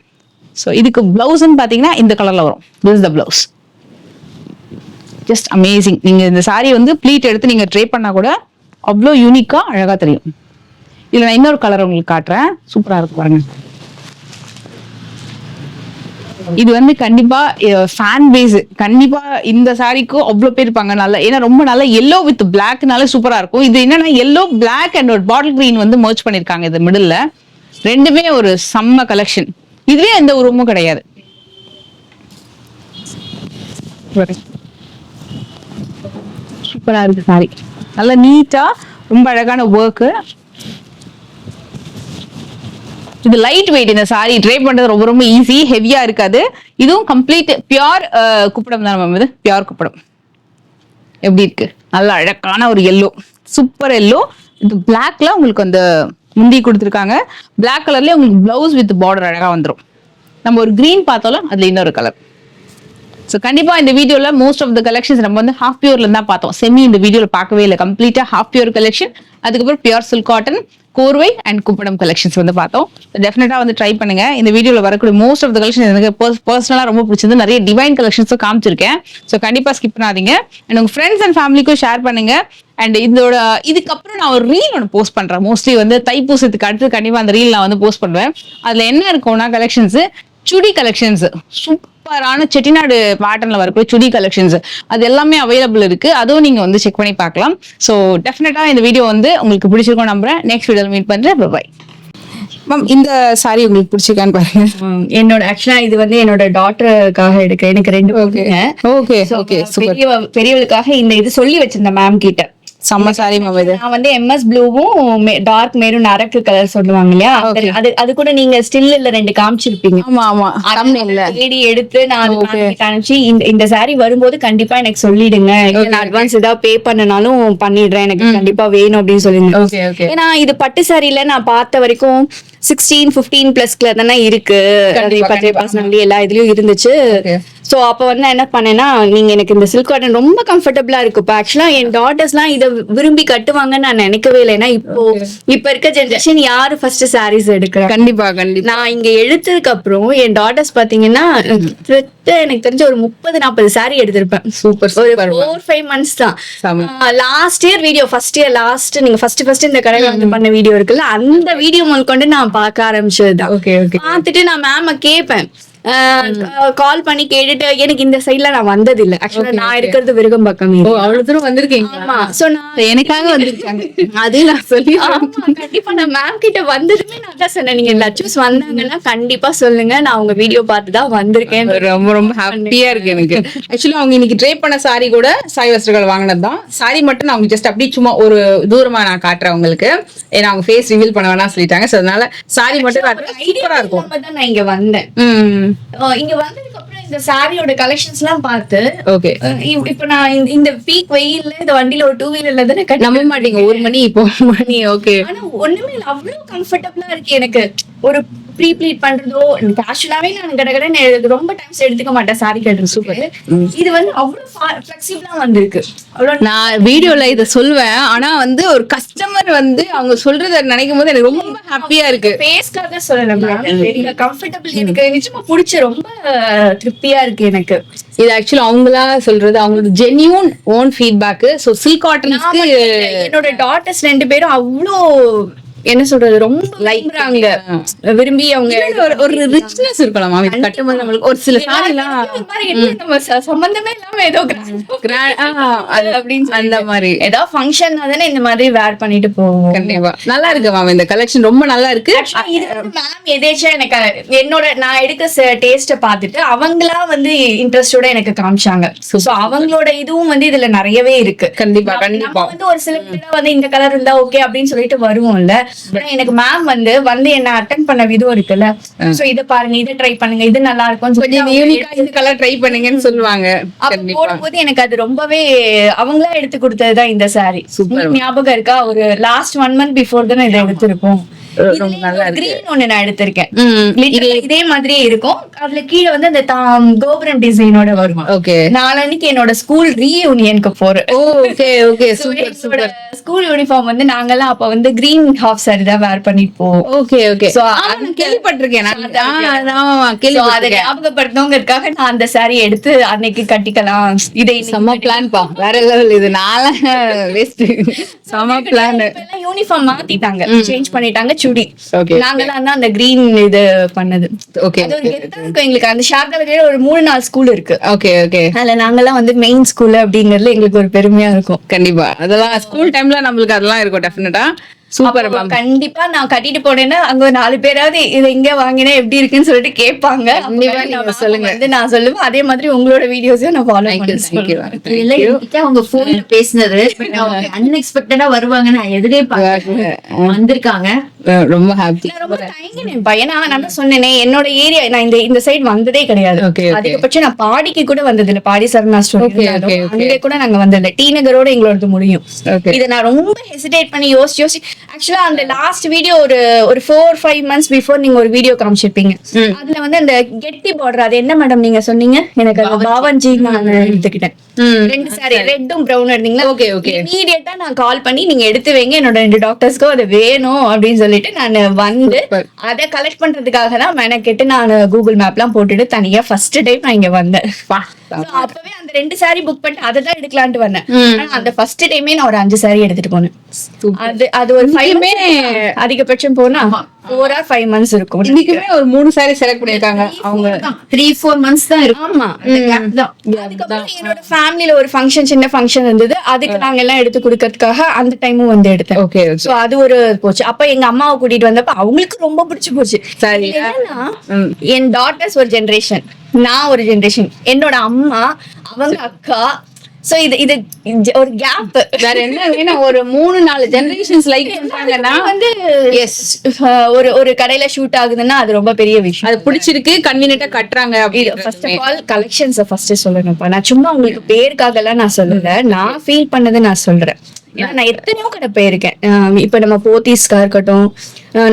ஸோ இதுக்கு பிளவுஸ்ன்னு பாத்தீங்கன்னா இந்த கலர்ல வரும். This is the blouse. Just amazing. நீங்க இந்த சாரி வந்து ப்ளீட் எடுத்து நீங்க ட்ரை பண்ணா கூட அவ்வளோ யூனிக்கா அழகா தெரியும். இதுல நான் இன்னொரு கலர் உங்களுக்கு காட்டுறேன். சூப்பரா இருக்கு பாருங்க. இது வந்து கண்டிப்பா ஃபேன் பேஸ். கண்டிப்பா இந்த சாரிக்கு அவ்வளவு பேர் இருப்பாங்க. நல்ல ஏன்னா ரொம்ப நல்ல எல்லோ வித் பிளாக்னால சூப்பரா இருக்கும். இது என்னன்னா எல்லோ பிளாக் அண்ட் ஒரு பாட்டில் கிரீன் வந்து மர்ஜ் பண்ணிருக்காங்க இது மிடில்ல. ரெண்டுமே ஒரு செம்ம கலெக்ஷன். இதுவே எந்த உருவமும் கிடையாது. சூப்பரா இருக்கு சாரி. நல்ல நீட்டா ரொம்ப அழகான ஒர்க். இது லைட் வெயிட். இந்த சாரி ட்ரை பண்றது ரொம்ப ரொம்ப ஈஸி. ஹெவியா இருக்காது. இதுவும் கம்ப்ளீட் பியூர் குப்படம் தான் மேம். இது பியூர் குப்படம். எப்படி இருக்கு? நல்ல அழகான ஒரு எல்லோ, சூப்பர் எல்லோ. இது பிளாக்ல உங்களுக்கு அந்த முந்தி கொடுத்துருக்காங்க. பிளாக் கலர்லயே உங்களுக்கு பிளவுஸ் வித் பார்டர் அழகா வந்துடும். நம்ம ஒரு கிரீன் பார்த்தாலும் அதுல இன்னொரு கலர். ஸோ கண்டிப்பா இந்த வீடியோல மோஸ்ட் ஆஃப் த கலெக்ஷன்ஸ் நம்ம வந்து ஹாஃப் பியூர்ல தான் பார்த்தோம். செமி இந்த வீடியோல பார்க்கவே இல்லை. கம்ப்ளீட்டா ஹாஃப் பியூர் கலெக்ஷன், அதுக்கப்புறம் பியூர் சில்க் காட்டன், கோர்வை அண்ட் குப்படம் கலெக்ஷன்ஸ் வந்து பார்த்தோம். டெஃபினட்டா வந்து ட்ரை பண்ணுங்க. இந்த வீடியோல வரக்கூடிய மோஸ்ட் ஆஃப் த கலெக்ஷன் எனக்கு பர்சனலா ரொம்ப பிடிச்சது. நிறைய டிவைன் கலெக்ஷன்ஸும் காமிச்சிருக்கேன். ஸோ கண்டிப்பா ஸ்கிப் பண்ணாதீங்க. அண்ட் உங்க ஃப்ரெண்ட்ஸ் அண்ட் ஃபேமிலிக்கும் ஷேர் பண்ணுங்க. அண்ட் இதோட இதுக்கப்புறம் நான் ஒரு ரீல் ஒன்று போஸ்ட் பண்றேன். மோஸ்ட்லி வந்து தைப்பூசத்துக்கு அடுத்து கண்டிப்பா அந்த ரீல் நான் வந்து போஸ்ட் பண்ணுவேன். அதுல என்ன இருக்கும்னா கலெக்ஷன்ஸ், சுடி கலெக்ஷன்ஸ், சூப்பரான செட்டிநாடு பேட்டர்ன்ல வரக்கூடிய சுடி கலெக்ஷன்ஸ் அது எல்லாமே அவைலபிள் இருக்கு. அதுவும் நீங்க வந்து செக் பண்ணி பார்க்கலாம். ஸோ டெஃபினட்டா இந்த வீடியோ வந்து உங்களுக்கு பிடிச்சிருக்கும் நம்புறேன். நெக்ஸ்ட் வீடியோல மீட் பண்றேன். By ma'am. இந்த சாரி உங்களுக்கு பிடிச்சிருக்கான்னு பாருங்க. என்னோட ஆக்சுவலா இது வந்து என்னோட டாட்டருக்காக எடுக்கிறேன். எனக்கு 2 பொண்ணுங்க. Okay okay super. பெரியவளுக்காக இந்த இது சொல்லி வச்சிருந்தேன் மேம் கிட்ட. செம்ம சாரி மேம். இது நான் வந்து எம்எஸ் ப்ளூவும் டார்க் மெரூன் அரக்கு கலர் சொல்லுவாங்க இல்லையா, அது கூட நீங்க ஸ்டில்ல 2 காமிச்சிருப்பீங்க. ஆமா ஆமா. தம்ப்நெயில்ல தேடி எடுத்து நான் அனுப்பிச்சு இந்த சாரி வரும்போது கண்டிப்பா எனக்கு சொல்லிடுங்க. நான் அட்வான்ஸ் ஏதாவது பே பண்ணனாலும் பண்ணிடுறேன். எனக்கு கண்டிப்பா வேணும் அப்படின்னு சொல்லிருந்தேன். ஏன்னா இது பட்டு சாரில நான் பார்த்த வரைக்கும் 16-15 பிளஸ்ல தானே இருக்கு. எல்லா இதுலயும் இருந்துச்சு. சோ அப்ப வந்து என்ன பண்ணேன்னா, நீங்க எனக்கு இந்த சில்க் காட்டன் ரொம்ப கம்ஃபர்டபுளா இருக்கு. ஆக்சுவலா என் டாட்டர்ஸ் எல்லாம் இதை விரும்பி கட்டுவாங்கன்னு நான் நினைக்கவே இல்லை. ஏன்னா இப்ப இருக்க ஜெனரேஷன் யாரு ஃபர்ஸ்ட் சாரீஸ் எடுக்கிறேன். கண்டிப்பா கண்டிப்பா. நான் இங்க எடுத்ததுக்கு அப்புறம் என் டாட்டர்ஸ் பாத்தீங்கன்னா எனக்கு தெரிஞ்ச ஒரு 30-40 சாரி எடுத்திருப்பேன். சூப்பர். ஒரு 4-5 months தான். Last year video, first year last நீங்க ஃபர்ஸ்ட் இந்த கடையில வந்து பண்ண வீடியோ இருக்குல்ல, அந்த வீடியோ முதல் கொண்டு நான் பார்க்க ஆரம்பிச்சதுதான். பார்த்துட்டு நான் மேம கேட்பேன். கால் பண்ணி கேட்டுட்டு எனக்கு இந்த சைட்ல நான் வந்தது இல்ல. ஆக்சுவலா நான் இருக்கிறது விருகம் பக்கம். அவ்வளவு தூரம் வந்திருக்கீங்க. ஆமா. சோ நான் எனக்காக வந்திருக்காங்க. அது நான் சொல்லி கண்டிப்பா நான் மேம் கிட்ட வந்ததுமே நான் தான் சொன்னேன், நீங்க லட்சூஸ் வந்தாங்கன்னா கண்டிப்பா சொல்லுங்க, நான் உங்க வீடியோ பார்த்து தான் வந்திருக்கேன். ரொம்ப ரொம்ப ஹாப்பியா இருக்கு எனக்கு. ஆக்சுவலி அவங்க இன்னைக்கு ட்ரை பண்ண சாரி கூட சாய் வஸ்திரங்கள் வாங்கினது தான். சாரி மட்டும் நான் அவங்க ஜஸ்ட் அப்படியே சும்மா ஒரு தூரமா நான் காட்டுறேன் உங்களுக்கு. ஏன்னா அவங்க ஃபேஸ் ரிவீல் பண்ண வேணாம் சொல்லிட்டாங்க. சோ அதனால சாரி மட்டும் காட்டுறேன். சூப்பரா இருக்கும். நான் இங்க வந்தேன். இங்க வந்ததுக்கு அப்புறம் இந்த சாரியோட கலெக்ஷன்ஸ் எல்லாம் பார்த்து, ஓகே இப்ப நான் இந்த பீக் வெயில்ல இந்த வண்டியில ஒரு 2 வீலர்ல தானே நம்ப மாட்டீங்க. 1 மணி இப்போ மணி. ஓகே. ஆனா ஒண்ணுமே அவ்வளவு கம்ஃபர்டபுளா இருக்கு. எனக்கு ஒரு ப்ரீ ப்ளீட் பண்றதோ கேஷுவலாவே நான் கடகடன்னு ரொம்ப டைம்ஸ் எடுத்துக்க மாட்டேன் சாரி கட்டுறது. சூப்பர். இது வந்து அவ்வளவு ஃபிளெக்சிபிளா வந்திருக்கு. நான் வீடியோல இத சொல்வேன். ஆனா வந்து ஒரு கஸ்டமர் வந்து அவங்க சொல்றத நினைக்கும் போது எனக்கு ரொம்ப ஹாப்பியா இருக்கு. ஃபேஸ்க்காக சொல்லல, கம்ஃபர்டபுள். எனக்கு நிஜமா பிடிச்ச ரொம்ப திருப்தியா இருக்கு எனக்கு. இது ஆக்சுவலி அவங்களா சொல்றது, அவங்களோட genuine own feedback. So silk காட்டன்ஸ்க்கு என்னோட டாட்டர்ஸ் 2 பேரும் அவ்வளோ என்ன சொல்றது ரொம்ப விரும்புறாங்க. விரும்பி அவங்க ஒரு ரிச்னஸ் இருக்கலாம் மேம். இது கட்டும்போது நம்மளுக்கு ஒரு சில சாரிலாம் ஒரு மாதிரி என்ன நம்ம சம்பந்தமே இல்லாம ஏதோ அப்படின்னு அந்த மாதிரி ஏதோ ஃபங்க்ஷன் தானே இந்த மாதிரி வேர் பண்ணிட்டு போவோம். கண்டிப்பா நல்லா இருக்கு மேம். இந்த கலெக்ஷன் ரொம்ப நல்லா இருக்கு. இது வந்து மேம் எதேச்சா எனக்கு என்னோட நான் எடுக்க டேஸ்ட பார்த்துட்டு அவங்களா வந்து இன்ட்ரெஸ்டோட எனக்கு காமிச்சாங்க. சோ அவங்களோட இதுவும் வந்து இதுல நிறையவே இருக்கு. கண்டிப்பா கண்டிப்பா வந்து ஒரு சில பேர் வந்து இந்த கலர் இருந்தா ஓகே அப்படின்னு சொல்லிட்டு வருவோம்ல. ஆனா எனக்கு மேம் வந்து என்ன அட்டென்ட் பண்ண விதம் இருக்குல்ல. சோ இத பாருங்க, இத ட்ரை பண்ணுங்க, இது நல்லா இருக்கும், கொஞ்சம் யூனிக்கா இந்த கலர் ட்ரை பண்ணுங்கன்னு சொல்லுவாங்க. கண்டிப்பா போடும்போது எனக்கு அது ரொம்பவே அவங்களா எடுத்து கொடுத்ததுதான் இந்த சாரி. ஞாபகம் இருக்கா? ஒரு லாஸ்ட் 1 month பிஃபோர் தான் இதை எடுத்திருப்போம். ரொம்ப நல்லா இருக்கு. கிரீன் ஒண்ணு நான் எடுத்திருக்கேன். இதே மாதிரியே இருக்கும். அதுல கீழே வந்து அந்த கோபுரம் டிசைனோட வரும். ஓகே. நாளைக்கு என்னோட ஸ்கூல் ரீயூனியனுக்கு போறேன். Okay okay super super. School uniform வந்து நாங்கெல்லாம் அப்ப வந்து கிரீன் ஹாஃப் சாரி தான் வேர் பண்ணிட்டு போவோம். Okay okay. சோ கேள்விப்பட்டிருக்கேன் அதை ஞாபகப்படுத்தணுங்கிறதுக்காக நான் அந்த சாரி எடுத்து அன்னைக்கு கட்டிக்கலாம். இதை செம்ம பிளான் பா. வேற லெவல். இது நாள வேஸ்ட். செம்ம பிளான். யூனிஃபார்ம் மாத்திட்டாங்க, சேஞ்ச் பண்ணிட்டாங்க. சுடி ஓகே. நாங்கெல்லாம் தான் அந்த கிரீன் இது பண்ணது. ஓகே. அது ஒரு கெத்தா இருக்கும் எங்களுக்கு. அந்த சாரதாவில ஒரு 3-4 ஸ்கூல் இருக்கு. Okay okay. அதுல நாங்கெல்லாம் வந்து மெயின் ஸ்கூல் அப்படிங்கறதுல எங்களுக்கு ஒரு பெருமையா இருக்கும். கண்டிப்பா அதெல்லாம் ஸ்கூல் டைம்ல நம்மளுக்கு அதெல்லாம் இருக்கும் டெஃபினட்டா. Super ma'am. கண்டிப்பா நான் கட்டிட்டு போனேன்னா அங்க 4 பேராவது இதை எங்க வாங்கினா எப்படி இருக்குன்னு சொல்லிட்டு கேட்பாங்க. சொல்லுங்க. வந்து நான் சொல்லுவேன். அதே மாதிரி உங்களோட வீடியோஸையும் நான் ஃபாலோ பண்ணி அவங்க போன்ல பேசினது அன்எக்ஸ்பெக்டடா வருவாங்க. நான் எதிரே வந்திருக்காங்க. ரொம்ப ஹாப்பி. ரொம்ப தயங்கினேன் பையனா. நான் தான் சொன்னேனே என்னோட ஏரியா நான் இந்த சைடு வந்ததே கிடையாது. அதிகபட்சம் நான் பாடிக்கு கூட வந்தது இல்ல. பாடி சரணா ஸ்டோரி அங்கே கூட நாங்க வந்ததில்ல. டி நகரோட எங்களோட முடியும். இதை நான் ரொம்ப ஹெசிடேட் பண்ணி யோசிச்சு ஆக்சுவலா அந்த லாஸ்ட் வீடியோ ஒரு 4-5 months பிஃபோர் நீங்க ஒரு வீடியோ காமிச்சிருப்பீங்க. அதுல வந்து அந்த கெட்டி பார்டர் அது என்ன மேடம் நீங்க சொன்னீங்க? எனக்கு அது பாவன்ஜி நான் எடுத்துக்கிட்டேன். 2 சாரி ரெட்டும் பிரவுன் எடுத்தீங்களா? Okay okay. இமீடியட்டா நான் கால் பண்ணி நீங்க எடுத்து வைங்க, என்னோட 2 டாக்டர்ஸ்க்கும் அது வேணும் அப்படின்னு சொல்லிட்டு நான் வந்து அதை கலெக்ட் பண்றதுக்காக தான் மெனக்கெட்டு நான் கூகுள் மேப்லாம் போட்டுட்டு தனியா ஃபர்ஸ்ட் டைம் நான் இங்க வந்தேன். அப்பவே அந்த 2 சாரி புக் பண்ணிட்டு அதை தான் எடுக்கலான்ட்டு வந்தேன். ஆனா அந்த ஃபர்ஸ்ட் டைமே நான் ஒரு 5 சாரி எடுத்துட்டு போனேன். அது ஒரு 5 அதிகபட்சம் போனா 4 or 5 months இருக்கும். இன்னைக்குமே ஒரு 3 சாரி செலக்ட் பண்ணிருக்காங்க அவங்க. 3-4 months தான் இருக்கும். ஆமா. அதுக்கப்புறம் என்னோட ஃபேமிலில ஒரு ஃபங்க்ஷன், சின்ன ஃபங்க்ஷன் இருந்தது. அதுக்கு நாங்க எல்லாம் எடுத்து கொடுக்கறதுக்காக அந்த டைமும் வந்து எடுத்தேன். ஓகே. சோ அது ஒரு போச்சு. அப்ப எங்க அம்மாவை கூட்டிட்டு வந்தப்ப அவங்களுக்கு ரொம்ப பிடிச்சு போச்சு. சரி. என் டாட்டர்ஸ் ஒரு ஜெனரேஷன், நான் ஒரு ஜெனரேஷன், என்னோட அம்மா, அவங்க அக்கா. சோ இது ஒரு கேப். வேற என்ன வேணும்? ஒரு 3-4 ஜெனரேஷன்ஸ் லைக் பண்றாங்கன்னா வந்து எஸ் ஒரு கடையில ஷூட் ஆகுதுன்னா அது ரொம்ப பெரிய விஷயம். அது பிடிச்சிருக்கு, கன்வீனியன்ட்டா கட்டுறாங்க. First of all collections first சொல்லணும்ப்பா. நான் சும்மா உங்களுக்கு பேருக்காக எல்லாம் நான் சொல்லல, நான் ஃபீல் பண்ணது நான் சொல்றேன். ஏன்னா நான் எத்தனையோ கடை போயிருக்கேன். இப்ப நம்ம போத்தீஸ்கா இருக்கட்டும்,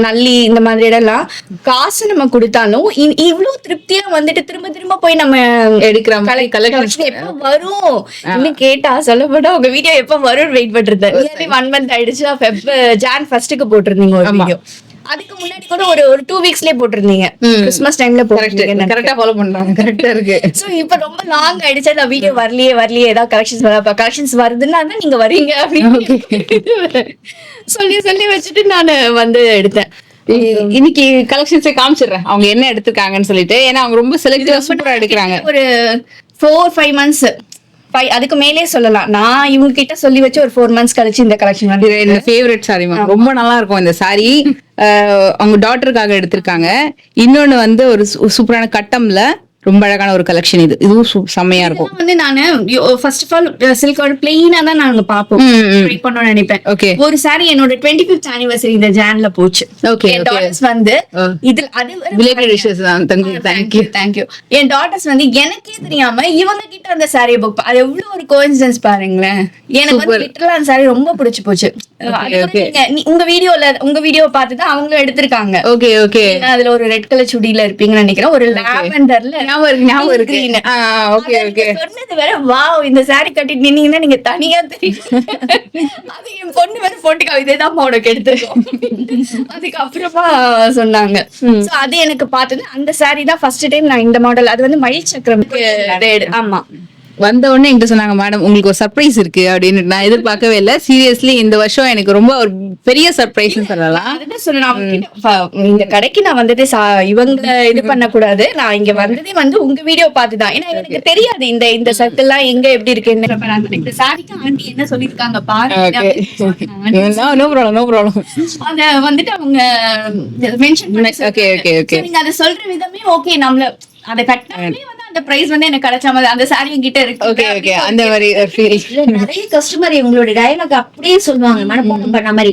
நல்லி, இந்த மாதிரி இடம்லாம் காசு நம்ம கொடுத்தாலும் இவ்வளவு திருப்தியா வந்துட்டு திரும்ப திரும்ப போய் நம்ம எடுக்கிற மாதிரி கலெக்ஷன் எப்ப வரும் இன்னும் கேட்டா சொல்லப்பட உங்க வீடியோ எப்ப வரும் வெயிட் பண்றது. 1 month ஆயிடுச்சு. ஜான் 1st போட்டிருந்தீங்க ஒரு வீடியோ. அதுக்கு முன்னாடி கூட ஒரு 2 weeksலயே போட்டிருந்தீங்க. கிறிஸ்மஸ் டைம்ல போட்டிருந்தீங்க. கரெக்ட்டா ஃபாலோ பண்றாங்க. கரெக்ட்டா இருக்கு. சோ இப்போ ரொம்ப லாங் ஆயிடுச்சு. அந்த வீடியோ வரலையே ஏதாவது கலெக்ஷன்ஸ் வருதுன்னா தான் நீங்க வரீங்க அப்படின்னு சொல்லி வச்சுட்டு நான் வந்து எடுத்தேன். இன்னைக்கு கலெக்ஷன்ஸே காமிச்சிடுறேன் அவங்க என்ன எடுத்திருக்காங்கன்னு சொல்லிட்டு. ஏன்னா அவங்க ரொம்ப செலக்டிவா சூப்பரா எடுக்கிறாங்க. ஒரு 4-5 months அதுக்கு மேலே சொல்லலாம். நான் இவங்க கிட்ட சொல்லி வச்சு ஒரு 4 months கழிச்சு இந்த கலெக்ஷன் வந்து என்னோட ஃபேவரட் சாரி மேம். ரொம்ப நல்லா இருக்கும் இந்த சாரி. அவங்க டாட்டருக்காக எடுத்திருக்காங்க. இன்னொன்னு வந்து ஒரு சூப்பரான கட்டம்ல ரொம்ப அழகான ஒரு கலெக்ஷன். இதுவும் செம்மையா இருக்கும். வந்து நானு ஃபர்ஸ்ட் ஆஃப் ஆல் சில்கோட பிளெயினா தான் நாங்க பாப்போம், ட்ரை பண்ணனும் நினைப்பேன். ஓகே. ஒரு சாரி என்னோட 25th anniversary இந்த ஜான்ல போச்சு. ஓகே. என் டாட்டர்ஸ் வந்து இதுல அது ரிலேட்டட் விஷஸ் தான். Thank you. என் டாட்டர்ஸ் வந்து எனக்கே தெரியாம இவங்க கிட்ட அந்த சாரியை புக். அது எவ்வளவு ஒரு கோஇன்சிடென்ஸ் பாருங்களேன். எனக்கு வந்து லிட்டரலா அந்த சாரி ரொம்ப பிடிச்சு போச்சு. உங்க வீடியோ பார்த்து தான் அவங்களும் எடுத்திருக்காங்க. Okay okay. அதுல ஒரு ரெட் கலர் சுடியில இருப்பீங்கன்னு நினைக்கிறேன். ஒரு லாவெண்டர்ல ஞாபகம் இருக்கு. Okay okay. சொன்னது வேற. வாவ், இந்த சாரி கட்டிட்டு நின்னீங்கன்னா நீங்க தனியா தெரியும். அது என் பொண்ணு வேற போட்டுக்கா இதேதான் உனக்கு எடுத்துருக்கோம். அதுக்கப்புறமா சொன்னாங்க. சோ அது எனக்கு பார்த்தது அந்த சாரி தான் ஃபர்ஸ்ட் டைம் நான் இந்த மாடல். அது வந்து மயில் சக்கரம். ஆமா. வந்த உடனே என்கிட்ட சொன்னாங்க, மேடம் உங்களுக்கு ஒரு சர்ப்ரைஸ் இருக்கு அப்படின்னு. நான் எதிர்பார்க்கவே இல்லை. சீரியஸ்லி இந்த வருஷம் எனக்கு ரொம்ப ஒரு பெரிய சர்ப்ரைஸ்னு சொல்லலாம். அதுதான் சொன்னேன், நான் அவங்ககிட்ட, இந்த கடைக்கு நான் வந்ததே இவங்க இது பண்ணக்கூடாது, நான் இங்க வந்ததே வந்து உங்க வீடியோ பார்த்துதான். ஏன்னா எனக்கு தெரியாது இந்த சர்க்கிள்லாம் எங்க எப்படி இருக்கு. இந்த சாரிக்கு ஆண்டி என்ன சொல்லிருக்காங்க பாருங்க. No problem. அத வந்துட்டு அவங்க மென்ஷன் ஓகே. நீங்க அதை சொல்ற விதமே ஓகே. நம்மள அத கட்டினாலே வந்து அந்த பிரைஸ் வந்து எனக்கு கிடைச்ச மாதிரி அந்த சாரி என்கிட்ட இருக்கு. ஓகே அந்த மாதிரி ஃபீல். இல்ல, நிறைய கஸ்டமர் உங்களோட டயலாக் அப்படியே சொல்லுவாங்க, மனப்பாடம் பண்ண மாதிரி.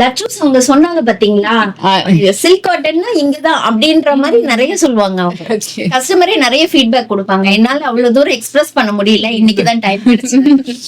லட்சூஸ் அவங்க சொன்னாங்க பாத்தீங்களா, சில்க் காட்டன்னா இங்கதான் அப்படின்ற மாதிரி நிறைய சொல்லுவாங்க. அவங்க கஸ்டமரே நிறைய ஃபீட்பேக் கொடுப்பாங்க. என்னால அவ்வளவு தூரம் எக்ஸ்பிரஸ் பண்ண முடியல, இன்னைக்குதான் டைம்